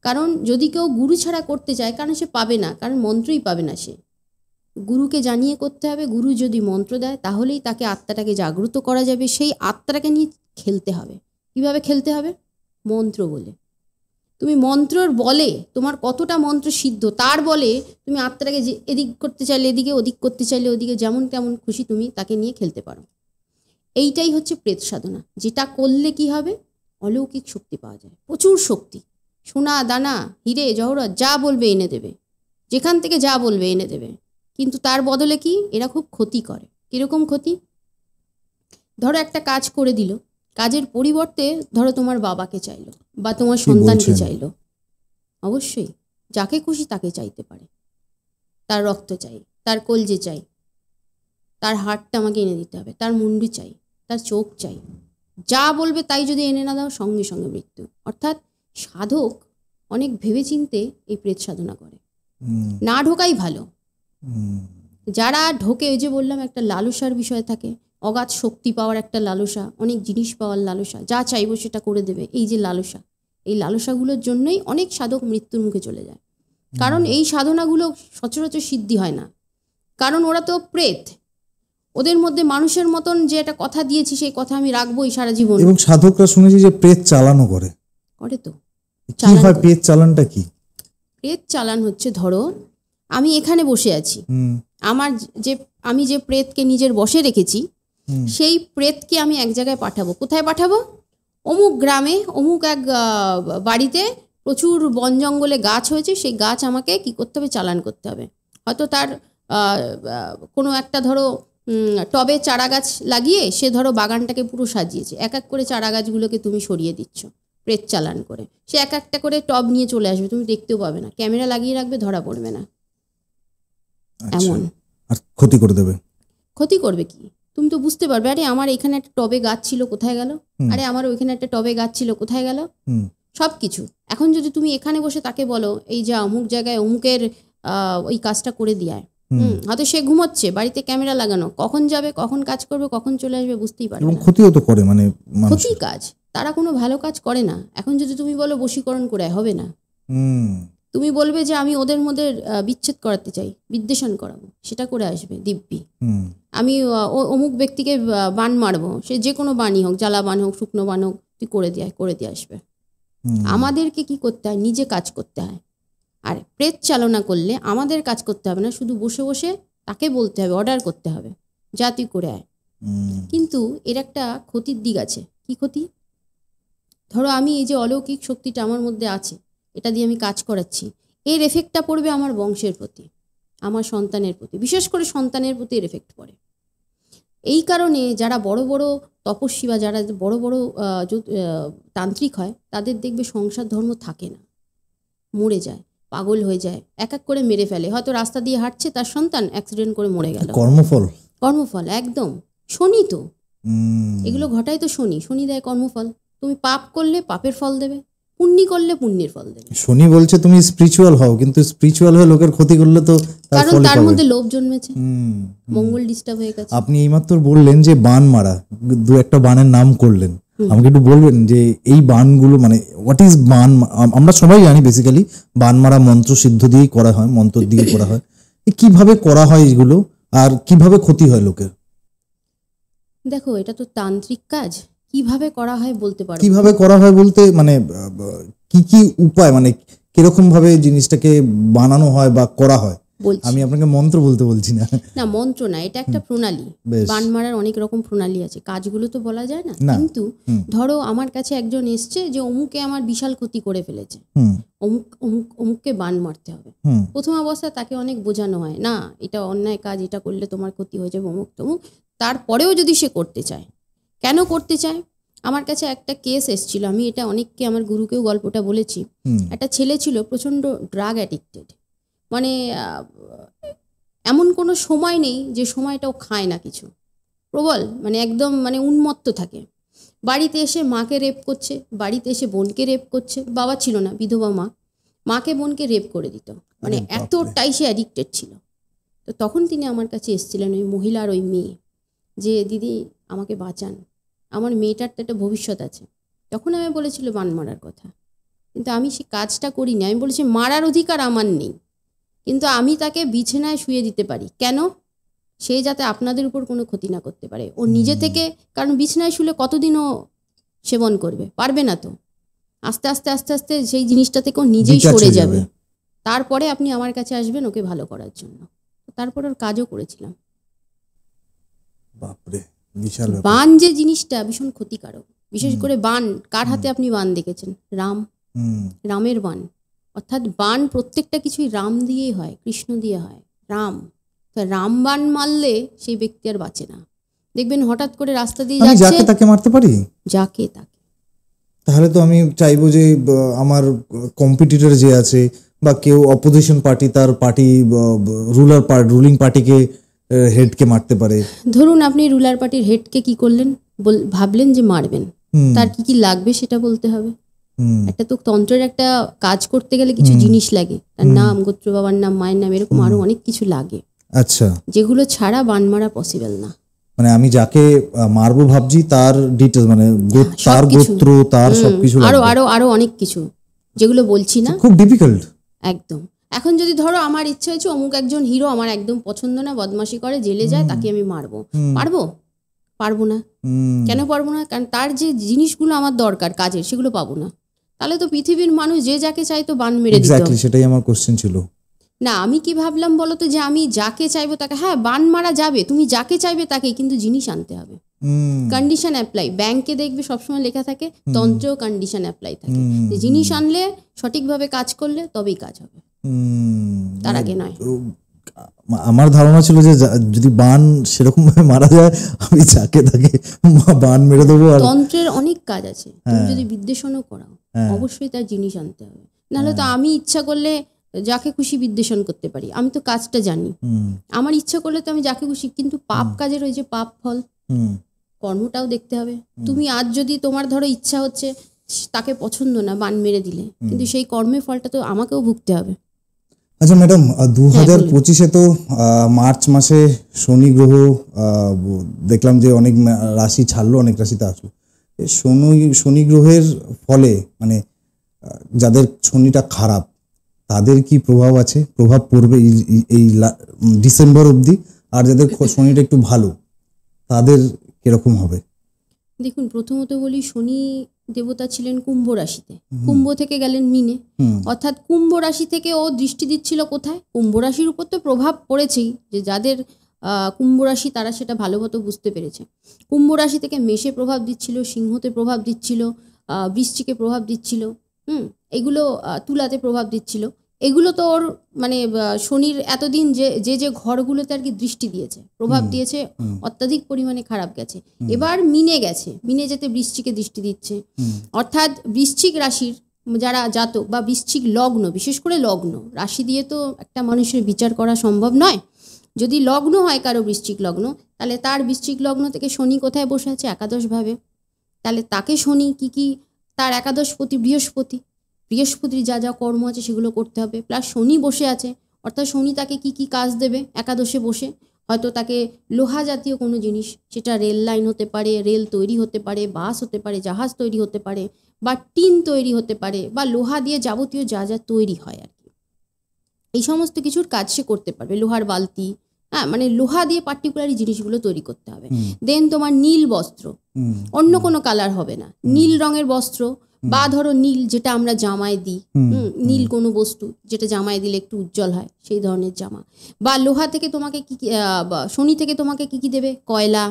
কারণ যদি কেউ গুরু ছাড়া করতে চায়, কারণ সে পাবে না, কারণ মন্ত্রই পাবে না সে। গুরুকে জানিয়ে করতে হবে। গুরু যদি মন্ত্র দেয় তাহলেই তাকে আত্মাটাকে জাগ্রত করা যাবে, সেই আত্মাটাকে নিয়ে খেলতে হবে। কিভাবে খেলতে হবে? মন্ত্র বলে। তুমি মন্ত্রর বলে তোমার কতটা মন্ত্র সিদ্ধ, তার বলে তুমি আত্মাটাকে যে এদিক করতে চাইলে এদিকে, ওদিক করতে চাইলে ওদিকে, যেমন তেমন খুশি তুমি তাকে নিয়ে খেলতে পারো। এইটাই হচ্ছে প্রেত সাধনা, যেটা করলে কি হবে, অলৌকিক শক্তি পাওয়া যায়, প্রচুর শক্তি। সোনা দানা হিরে জহরত যা বলবে এনে দেবে, যেখান থেকে যা বলবে এনে দেবে। কিন্তু তার বদলে কি, এরা খুব ক্ষতি করে। কিরকম ক্ষতি? ধরো একটা কাজ করে দিল, কাজের পরিবর্তে ধরো তোমার বাবাকে চাইলো বা তোমার সন্তানকে চাইলো, অবশ্যই যাকে খুশি তাকে চাইতে পারে। তার রক্ত চাই, তার কলজে চাই, তার হাড়টা আমাকে এনে দিতে হবে, তার মুন্ডু চাই, তার চোখ চাই, যা বলবে তাই যদি এনে না দাও সঙ্গে সঙ্গে মৃত্যু। অর্থাৎ সাধক অনেক ভেবেচিন্তে এই প্রেত সাধনা করে, না ঢোকাই ভালো। যারা ঢোকে, ওই যে বললাম একটা লালসার বিষয় থাকে, অগাধ শক্তি পাওয়ার একটা লালসা, অনেক জিনিস পাওয়ার লালসা, যা চাইবো সেটা করে দেবে, এই যে লালসা, এই লালসাগুলোর জন্যই অনেক সাধক মৃত্যুর মুখে চলে যায়। কারণ এই সাধনাগুলো সচরাচর সিদ্ধি হয় না, কারণ ওরা তো প্রেত। ওদের মধ্যে মানুষের মতন যে একটা কথা দিয়েছি সেই কথা আমি রাখবোই সারা জীবন। এবং সাধকরা শুনেছি যে প্রেত চালানো করে তো কি হয়? প্রেত চালানটা কি? প্রেত চালান হচ্ছে, ধরো আমি এখানে বসে আছি, আমি যে প্রেতকে নিজের বশে রেখেছি, সেই প্রেতকে আমি এক জায়গায় পাঠাবো। কোথায় পাঠাবো? অমুক গ্রামে অমুক এক বাড়িতে প্রচুর বন জঙ্গলে গাছ হয়েছে, সেই গাছ আমাকে কি করতে হবে, চালান করতে হবে। হয়তো তার কোনো একটা ধরো টবে চারা গাছ লাগিয়ে সে ধরো বাগানটাকে পুরো সাজিয়েছে, এক এক করে চারা গাছগুলোকে তুমি সরিয়ে দিচ্ছ প্রেত চালান করে। সে এক একটা করে টব নিয়ে চলে আসবে, তুমি দেখতেও পাবে না, ক্যামেরা লাগিয়ে রাখবে, ধরা পড়বে না। এমন আর ক্ষতি করে দেবে। ক্ষতি করবে কি, তুমি তো বুঝতে পারবে, আরে আমার এখানে একটা টবে গাছ ছিল কোথায় গেল, আরে আমার ওইখানে একটা টবে গাছ ছিল কোথায় গেল, সব কিছু। এখন যদি তুমি এখানে বসে তাকে বলো এই যা অমুক জায়গায় অমুকের ওই কাজটা করে দিয়ায়, হয়তো সে ঘুমোচ্ছে, বাড়িতে ক্যামেরা লাগানো, কখন যাবে, কখন কাজ করবে, কখন চলে আসবে বুঝতেই পারবে না। ক্ষতিও তো করে, মানে ক্ষতি কাজ, তারা কোনো ভালো কাজ করে না। এখন যদি তুমি বলো বশীকরণ করে, হবে না। তুমি বলবে যে আমি ওদের মধ্যে বিচ্ছেদ করাতে চাই, বিদ্বেষণ করাবো, সেটা করে আসবে দিব্যি। আমি অমুক ব্যক্তিকে বান মারবো, সে যে কোনো বানই হোক, জ্বালা বান হোক, শুকনো বান হোক, তুই করে দিয়ে আসবে। আমাদেরকে কি করতে হয়, নিজে কাজ করতে হয়। আর প্রেত চালনা করলে আমাদের কাজ করতে হবে না, শুধু বসে বসে তাকে বলতে হবে, অর্ডার করতে হবে, যা তুই করে আয়। কিন্তু এর একটা ক্ষতির দিক আছে। কি ক্ষতি? ধরো আমি এই যে অলৌকিক শক্তিটা আমার মধ্যে আছে, এটা দিয়ে আমি কাজ করাচ্ছি, এর এফেক্টটা পড়বে আমার বংশের প্রতি, আমার সন্তানের প্রতি, বিশেষ করে সন্তানের প্রতি এর এফেক্ট পড়ে। এই কারণে যারা বড় বড় তপস্বী বা যারা বড় বড় তান্ত্রিক হয়, তাদের দেখবে সংসার ধর্ম থাকে না, মরে যায়, পাগল হয়ে যায়, এক এক করে মেরে ফেলে। হয়তো রাস্তা দিয়ে হাঁটছে, তার সন্তান অ্যাক্সিডেন্ট করে মরে গেল। কর্মফল একদম। শনি তো এগুলো ঘটায়, তো শনি দেয় কর্মফল। তুমি পাপ করলে পাপের ফল দেবে, পুণ্যি করলে পুণ্যের ফল দেবে। শনি বলছে তুমি স্পিরিচুয়াল হও, কিন্তু স্পিরিচুয়াল হয়ে লোকের ক্ষতি করলে তো কারণ তার মধ্যে লোভ জন্মেছে, মঙ্গল ডিস্টার্ব হয়ে গেছে। আপনি এইমাত্র বললেন যে বান মারা, দু একটা বানের নাম করলেন, আমাকে একটু বলবেন যে এই বানগুলো মানে হোয়াট ইজ বান? আমরা সবাই জানি বেসিক্যালি বান মারা মন্ত্র সিদ্ধ দিয়েই করা হয়, মন্ত্র দিয়ে করা হয়। কিভাবে করা হয় এগুলো, আর কিভাবে ক্ষতি হয় লোকের? দেখো, এটা তো তান্ত্রিক কাজ, কিভাবে করা হয় বলতে পারো। কিভাবে করা হয় বলতে মানে কি কি উপায়, মানে কিরকম ভাবে জিনিসটাকে বানানো হয় বা করা হয়? আমি আপনাকে মন্ত্র বলতে বলছি না। না, মন্ত্র না, এটা একটা প্রণালী। বান মারার অনেক রকম প্রণালী আছে, কাজগুলো তো বলা যায় না। কিন্তু ধরো আমার কাছে একজন এসছে যে অমুকে আমার বিশাল ক্ষতি করে ফেলেছে, অমুককে বান মারতে হবে। প্রথম অবস্থায় তাকে অনেক বোঝানো হয়, না এটা অন্যায় কাজ, এটা করলে তোমার ক্ষতি হয়ে যাবে, অমুক তমুক। তারপরেও যদি সে করতে চায়, কেন করতে চায়? আমার কাছে একটা কেস এসেছিল, আমি এটা অনেককে, আমার গুরুকেও গল্পটা বলেছি। একটা ছেলে ছিল প্রচণ্ড ড্রাগ অ্যাডিক্টেড, মানে এমন কোনো সময় নেই যে সময়টাও খায় না কিছু, প্রবল মানে একদম মানে উন্মত্ত থাকে। বাড়িতে এসে মাকে রেপ করছে, বাড়িতে এসে বোনকে রেপ করছে, বাবা ছিল না, বিধবা মা, মাকে বোনকে রেপ করে দিত, মানে এতটাই সে অ্যাডিক্টেড ছিল। তো তখন তিনি আমার কাছে এসেছিলেন, ওই মহিলার ওই মেয়ে, যে দিদি আমাকে বাঁচান, আমার মেয়েটার তো একটা ভবিষ্যৎ আছে। তখন আমি বলেছিল বান মারার কথা, কিন্তু আমি সে কাজটা করিনি। আমি বলেছি মারার অধিকার আমার নেই, কিন্তু আমি তাকে বিছানায় শুয়ে দিতে পারি। কেন? সে যাতে আপনাদের উপর কোনো ক্ষতি না করতে পারে, ও নিজে থেকে, কারণ বিছানায় শুলে কতদিনও সেবন করবে, পারবে না তো। আস্তে আস্তে আস্তে আস্তে সেই জিনিসটা থেকেও নিজেই Detach সরে হয়ে যাবে। যাবে। তারপরে আপনি আমার কাছে আসবেন ওকে ভালো করার জন্য। তারপর ওর কাজও করেছিলাম। বাপরে, বিশাল ব্যাপার। বান যে জিনিসটা ভীষণ ক্ষতিকারক, বিশেষ করে বান। কার হাতে আপনি বান দেখেছেন? রাম, রামের বান। অর্থাৎ বান প্রত্যেকটা কিছুই রাম দিয়েই হয়, কৃষ্ণ দিয়ে হয়। রাম, রাম বান মারলে সেই ব্যক্তি আর বাঁচে না। দেখবেন হঠাৎ করে রাস্তা দিয়ে আমি যাচ্ছে, যাকে তাকে মারতে পারি? যাকে তাকে। তাহলে তো আমি চাইবো যে আমার কম্পিটিটর যে আছে বা কেউ অপোজিশন পার্টি, তার পার্টি রুলিং পার্টিকে হেডকে মারতে পারে। ধরুন আপনি রুলার পার্টির হেডকে কি করলেন, ভাবলেন যে মারবেন, তার কি কি লাগবে সেটা বলতে হবে। একটা তো তন্ত্রের একটা কাজ করতে গেলে কিছু জিনিস লাগে, তার নাম, গোত্র, বাবার নাম, মায়ের নাম, এরকম আরো অনেক কিছু লাগে। আচ্ছা, যেগুলো ছাড়া বান মারা পসিবল না। মানে আমি যাকে মারবো ভাবছি তার ডিটেলস, মানে তার গোত্র, তার সবকিছু আরো আরো আরো অনেক কিছু যেগুলো বলছি না, খুব ডিফিকাল্ট একদম। এখন যদি ধরো আমার ইচ্ছা হয়েছে অমুক একজন হিরো আমার একদম পছন্দ না, বদমাশি করে, জেলে যায়, তাকে আমি মারবো, পারবো? পারবো না। কেন পারবো না? কারণ তার যে জিনিসগুলো আমার দরকার কাজের, সেগুলো পাবো না। তাহলে তো পৃথিবীর মানুষ যে যাকে চাইতো বান মেরে দিত। এক্স্যাক্টলি, সেটাই আমার কোশ্চেন ছিল। না, আমি কি ভাবলাম বলো তো, যে আমি যাকে চাইবো তাকে, হ্যাঁ বান মারা যাবে, তুমি যাকে চাইবে তাকে, কিন্তু জিনিস আনতে হবে। Condition apply. ব্যাংকে দেখবে সবসময় লেখা থাকে, তন্ত্রেও কন্ডিশন অ্যাপ্লাই থাকে, যে জিনিস আনলে, সঠিকভাবে কাজ করলে তবেই কাজ হবে, তার আগে নয়। আমার ধারণা ছিল যে যদি বান সেরকম ভাবে মারা যায়, আমি যাকে তাকে বান মেরে দেবো। আর তন্ত্রের অনেক কাজ আছে, তুমি যদি বিদ্বেষণও করাও অবশ্যই তার জিনিস আনতে হবে। নাহলে তো আমি ইচ্ছা করলে যাকে খুশি বিদ্বেষণ করতে পারি, আমি তো কাজটা জানি, আমার ইচ্ছা করলে তো আমি যাকে খুশি। কিন্তু পাপ কাজের ওই যে পাপ ফল, কর্মটাও দেখতে হবে। তুমি আজ যদি তোমার ধরো ইচ্ছা হচ্ছে তাকে পছন্দ না, বান মেরে দিলে, কিন্তু সেই কর্মের ফলটা তো আমাকেও ভুগতে হবে। আচ্ছা ম্যাডাম, 2025-এ তো মার্চ মাসে শনি গ্রহ দেখলাম যে অনেক রাশি ছাড়লো, অনেক রাশিতে আসলো। শনি গ্রহের ফলে মানে যাদের শনিটা খারাপ তাদের কি প্রভাব আছে, প্রভাব পড়বে এই ডিসেম্বর অবধি? আর যাদের শনিটা একটু ভালো তাদের কিরকম হবে? দেখুন, প্রথমত বলি, শনি দেবতা ছিলেন কুম্ভ রাশিতে, কুম্ভ থেকে গেলেন মিনে। অর্থাৎ কুম্ভ রাশি থেকে ও দৃষ্টি দিচ্ছিল কোথায়? কুম্ভ রাশির উপর তো প্রভাব পড়েছেই, যে যাদের কুম্ভ রাশি তারা সেটা ভালো মতো বুঝতে পেরেছে। কুম্ভ রাশি থেকে মেষে প্রভাব দিচ্ছিল, সিংহতে প্রভাব দিচ্ছিল, বৃশ্চিকে প্রভাব দিচ্ছিল, এগুলো তুলাতে প্রভাব দিচ্ছিল। এগুলো তো ওর মানে শনির এতদিন যে যে ঘরগুলোতে আর কি দৃষ্টি দিয়েছে, প্রভাব দিয়েছে, অত্যাধিক পরিমাণে খারাপ গেছে। এবার মিনে গেছে, মিনে যেতে বৃশ্চিকে দৃষ্টি দিচ্ছে। অর্থাৎ বৃশ্চিক রাশির যারা জাতক বা বৃশ্চিক লগ্ন, বিশেষ করে লগ্ন, রাশি দিয়ে তো একটা মানুষের বিচার করা সম্ভব নয়। যদি লগ্ন হয় কারো বৃশ্চিক লগ্ন, তাহলে তার বৃশ্চিক লগ্ন থেকে শনি কোথায় বসে আছে? একাদশ ভাবে। তাহলে তাকে শনি কি তার একাদশপতি বৃহস্পতির যা যা কর্ম আছে সেগুলো করতে হবে। প্লাস শনি বসে আছে, অর্থাৎ শনি তাকে কি কাজ দেবে একাদশে বসে? হয়তো তাকে লোহা জাতীয় কোনো জিনিস, সেটা রেল লাইন হতে পারে, রেল তৈরি হতে পারে, বাস হতে পারে, জাহাজ তৈরি হতে পারে, বা টিন তৈরি হতে পারে, বা লোহা দিয়ে যাবতীয় যা যা তৈরি হয় আর কি, এই সমস্ত কিছুর কাজ সে করতে পারবে। লোহার বালতি, হ্যাঁ, মানে লোহা দিয়ে পার্টিকুলার জিনিসগুলো তৈরি করতে হবে। দেন তোমার নীল বস্ত্র, অন্য কোনো কালার হবে না, নীল রঙের বস্ত্র, বা ধরো নীল যেটা আমরা জামায় দিই, নীল কোনো বস্তু যেটা জামায় দিলে একটু উজ্জ্বল হয়, সেই ধরনের জামা। বা লোহা থেকে তোমাকে শনি থেকে তোমাকে কি দেবে? কয়লা,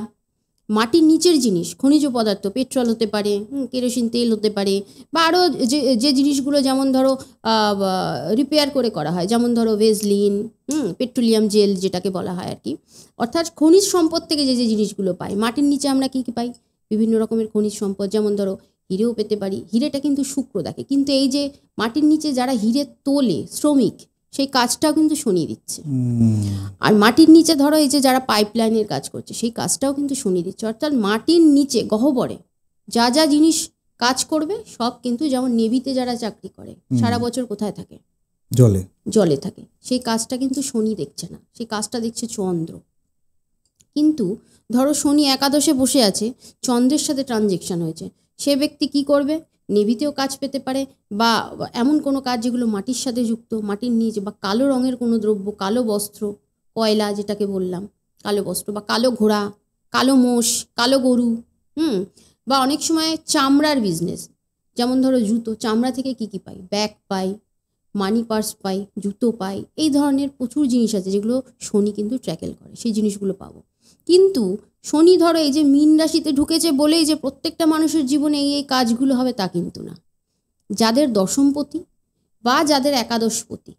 মাটির নিচের জিনিস, খনিজ পদার্থ, পেট্রোল হতে পারে, কেরোসিন তেল হতে পারে, বা আরও যে জিনিসগুলো যেমন ধরো রিপেয়ার করে করা হয়, যেমন ধরো ভেজলিন, পেট্রোলিয়াম জেল যেটাকে বলা হয় আর কি। অর্থাৎ খনিজ সম্পদ থেকে যে জিনিসগুলো পাই, মাটির নিচে আমরা কি পাই? বিভিন্ন রকমের খনিজ সম্পদ, যেমন ধরো হিরেও পেতে পারি। হিরেটা কিন্তু শুক্র দেখে, কিন্তু এই যে মাটির নিচে যারা হিরে তোলে, শ্রমিক, সেই কাজটাও কিন্তু শনি দিচ্ছে। আর মাটির নিচে ধরো এই যে যারা পাইপলাইনের কাজ করছে, সেই কাজটাও কিন্তু শনি দিচ্ছে। অর্থাৎ মাটির নিচে গহ্বরে যা যা জিনিস কাজ করবে সব কিন্তু, যেমন নেভিতে যারা চাকরি করে সারা বছর কোথায় থাকে? জলে থাকে। সেই কাজটা কিন্তু শনি দেখছে না, সেই কাজটা দেখছে চন্দ্র। কিন্তু ধরো শনি একাদশে বসে আছে, চন্দ্রের সাথে ট্রানজেকশন হয়েছে, সে ব্যক্তি কি করবে? নেভিতেও কাজ পেতে পারে, বা এমন কোনো কাজ যেগুলো মাটির সাথে যুক্ত, মাটির নিচে, বা কালো রঙের কোনো দ্রব্য, কালো বস্ত্র, কয়লা যেটাকে বললাম, কালো বস্ত্র, বা কালো ঘোড়া, কালো মোষ, কালো গরু, বা অনেক সময় চামড়ার বিজনেস, যেমন ধরো জুতো, চামড়া থেকে কি কি পাই, ব্যাগ পাই, মানি পার্স পাই, জুতো পাই, এই ধরনের প্রচুর জিনিস আছে যেগুলো শনি কিন্তু ট্র্যাকেল করে, সেই জিনিসগুলো পাবো। কিন্তু শনি ধরো এই যে মীন রাশিতে ঢুকেছে বলেই যে প্রত্যেকটা মানুষের জীবনে এই কাজগুলো হবে তা কিন্তু না। যাদের দশমপতি বা যাদের একাদশপতি,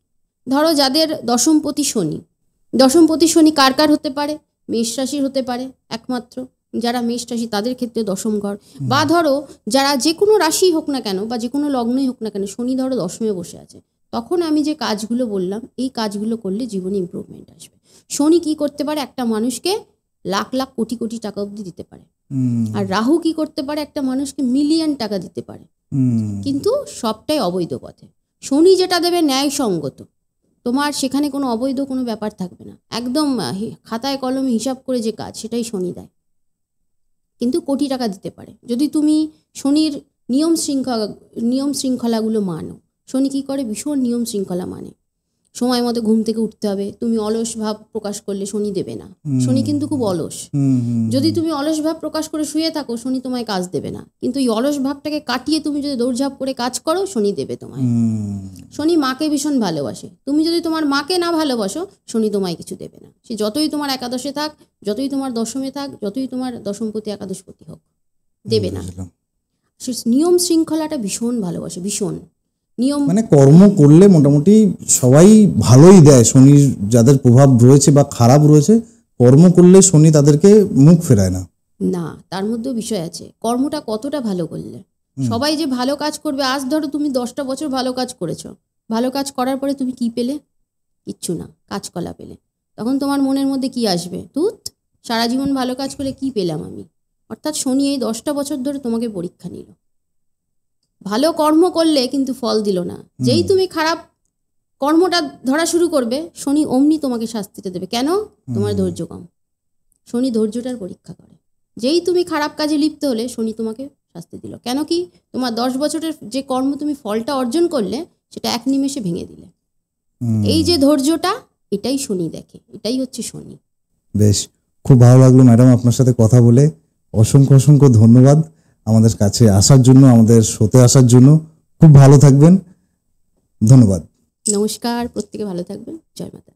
ধরো যাদের দশমপতি শনি, দশমপতি শনি কার কার হতে পারে, মেষ রাশির হতে পারে একমাত্র, যারা মেষ রাশি তাদের ক্ষেত্রে দশম ঘর, বা ধরো যারা যে কোনো রাশি হোক না কেন বা যে কোনো লগ্নই হোক না কেন, শনি ধরো দশমে বসে আছে, তখন আমি যে কাজগুলো বললাম এই কাজগুলো করলে জীবনে ইমপ্রুভমেন্ট আসবে। শনি কি করতে পারে, একটা মানুষকে লাখ লাখ কোটি কোটি টাকা অবধি দিতে পারে, আর রাহু কি করতে পারে, একটা মানুষকে মিলিয়ন টাকা দিতে পারে, কিন্তু সবটাই অবৈধ পথে। শনি যেটা দেবে ন্যায়সঙ্গত, তোমার সেখানে কোনো অবৈধ কোনো ব্যাপার থাকবে না, একদম খাতায় কলমে হিসাব করে যে কাজ সেটাই শনি দেয়, কিন্তু কোটি টাকা দিতে পারে যদি তুমি শনির নিয়ম শৃঙ্খলাগুলো মানো। শনি কী করে, ভীষণ নিয়ম শৃঙ্খলা মানে, সময় মতো ঘুম থেকে উঠতে হবে, তুমি অলস ভাব প্রকাশ করলে শনি দেবে না, শনি কিন্তু খুব অলস। যদি তুমি অলস ভাব প্রকাশ করে শুয়ে থাকো, শনি তোমায় কাজ দেবে না, কিন্তু এই অলস ভাবটাকে কাটিয়ে তুমি যদি দৌড়ঝাঁপ করে কাজ করো, শনি দেবে তোমায়। শনি মাকে ভীষণ ভালোবাসে, তুমি যদি তোমার মাকে না ভালোবাসো, শনি তোমায় কিছু দেবে না, সে যতই তোমার একাদশে থাক, যতই তোমার দশমে থাক, যতই তোমার দশমপতি একাদশপতি হোক, দেবে না। সে নিয়ম শৃঙ্খলাটা ভীষণ ভালোবাসে, ভীষণ নিয়ম, মানে কর্ম করলে মোটামুটি সবাই ভালোই দেয়, শনির যাদের প্রভাব রয়েছে বা খারাপ রয়েছে, কর্ম করলে শনি তাদেরকে মুখ ফেরায় না। না, তার মধ্যেও বিষয় আছে, কর্মটা কতটা ভালো করলে। সবাই যে ভালো কাজ করবে, আজ ধরো তুমি 10টা বছর ভালো কাজ করেছো, ভালো কাজ করার পরে তুমি কি পেলে, কিচ্ছু না, কাজকলা পেলে, তখন তোমার মনের মধ্যে কি আসবে, তুত সারা জীবন ভালো কাজ করে কি পেলাম আমি। অর্থাৎ শনি এই 10টা বছর ধরে তোমাকে পরীক্ষা নিল, ভালো কর্ম করলে কিন্তু ফল দিল না, যেই তুমি খারাপ কর্মটা ধরা শুরু করবে, শনি অমনি তোমাকে শাস্তিটা দেবে। কেন, তোমার ধৈর্য কম, শনি ধৈর্যটার পরীক্ষা করে। যেই তুমি খারাপ কাজে লিপ্ত হলে, শনি তোমাকে শাস্তি দিল, কেন কি, তোমার 10 বছরের যে কর্ম তুমি ফলটা অর্জন করলে, সেটা এক নিমেষে ভেঙে দিলে। এই যে ধৈর্যটা, এটাই শনি দেখে, এটাই হচ্ছে শনি। বেশ, খুব ভালো লাগলো ম্যাডাম আপনার সাথে কথা বলে, অসংখ্য অসংখ্য ধন্যবাদ আমাদের কাছে আসার জন্য, আমাদের শোতে আসার জন্য। খুব ভালো থাকবেন, ধন্যবাদ। নমস্কার, প্রত্যেকে ভালো থাকবেন, জয় মাতা।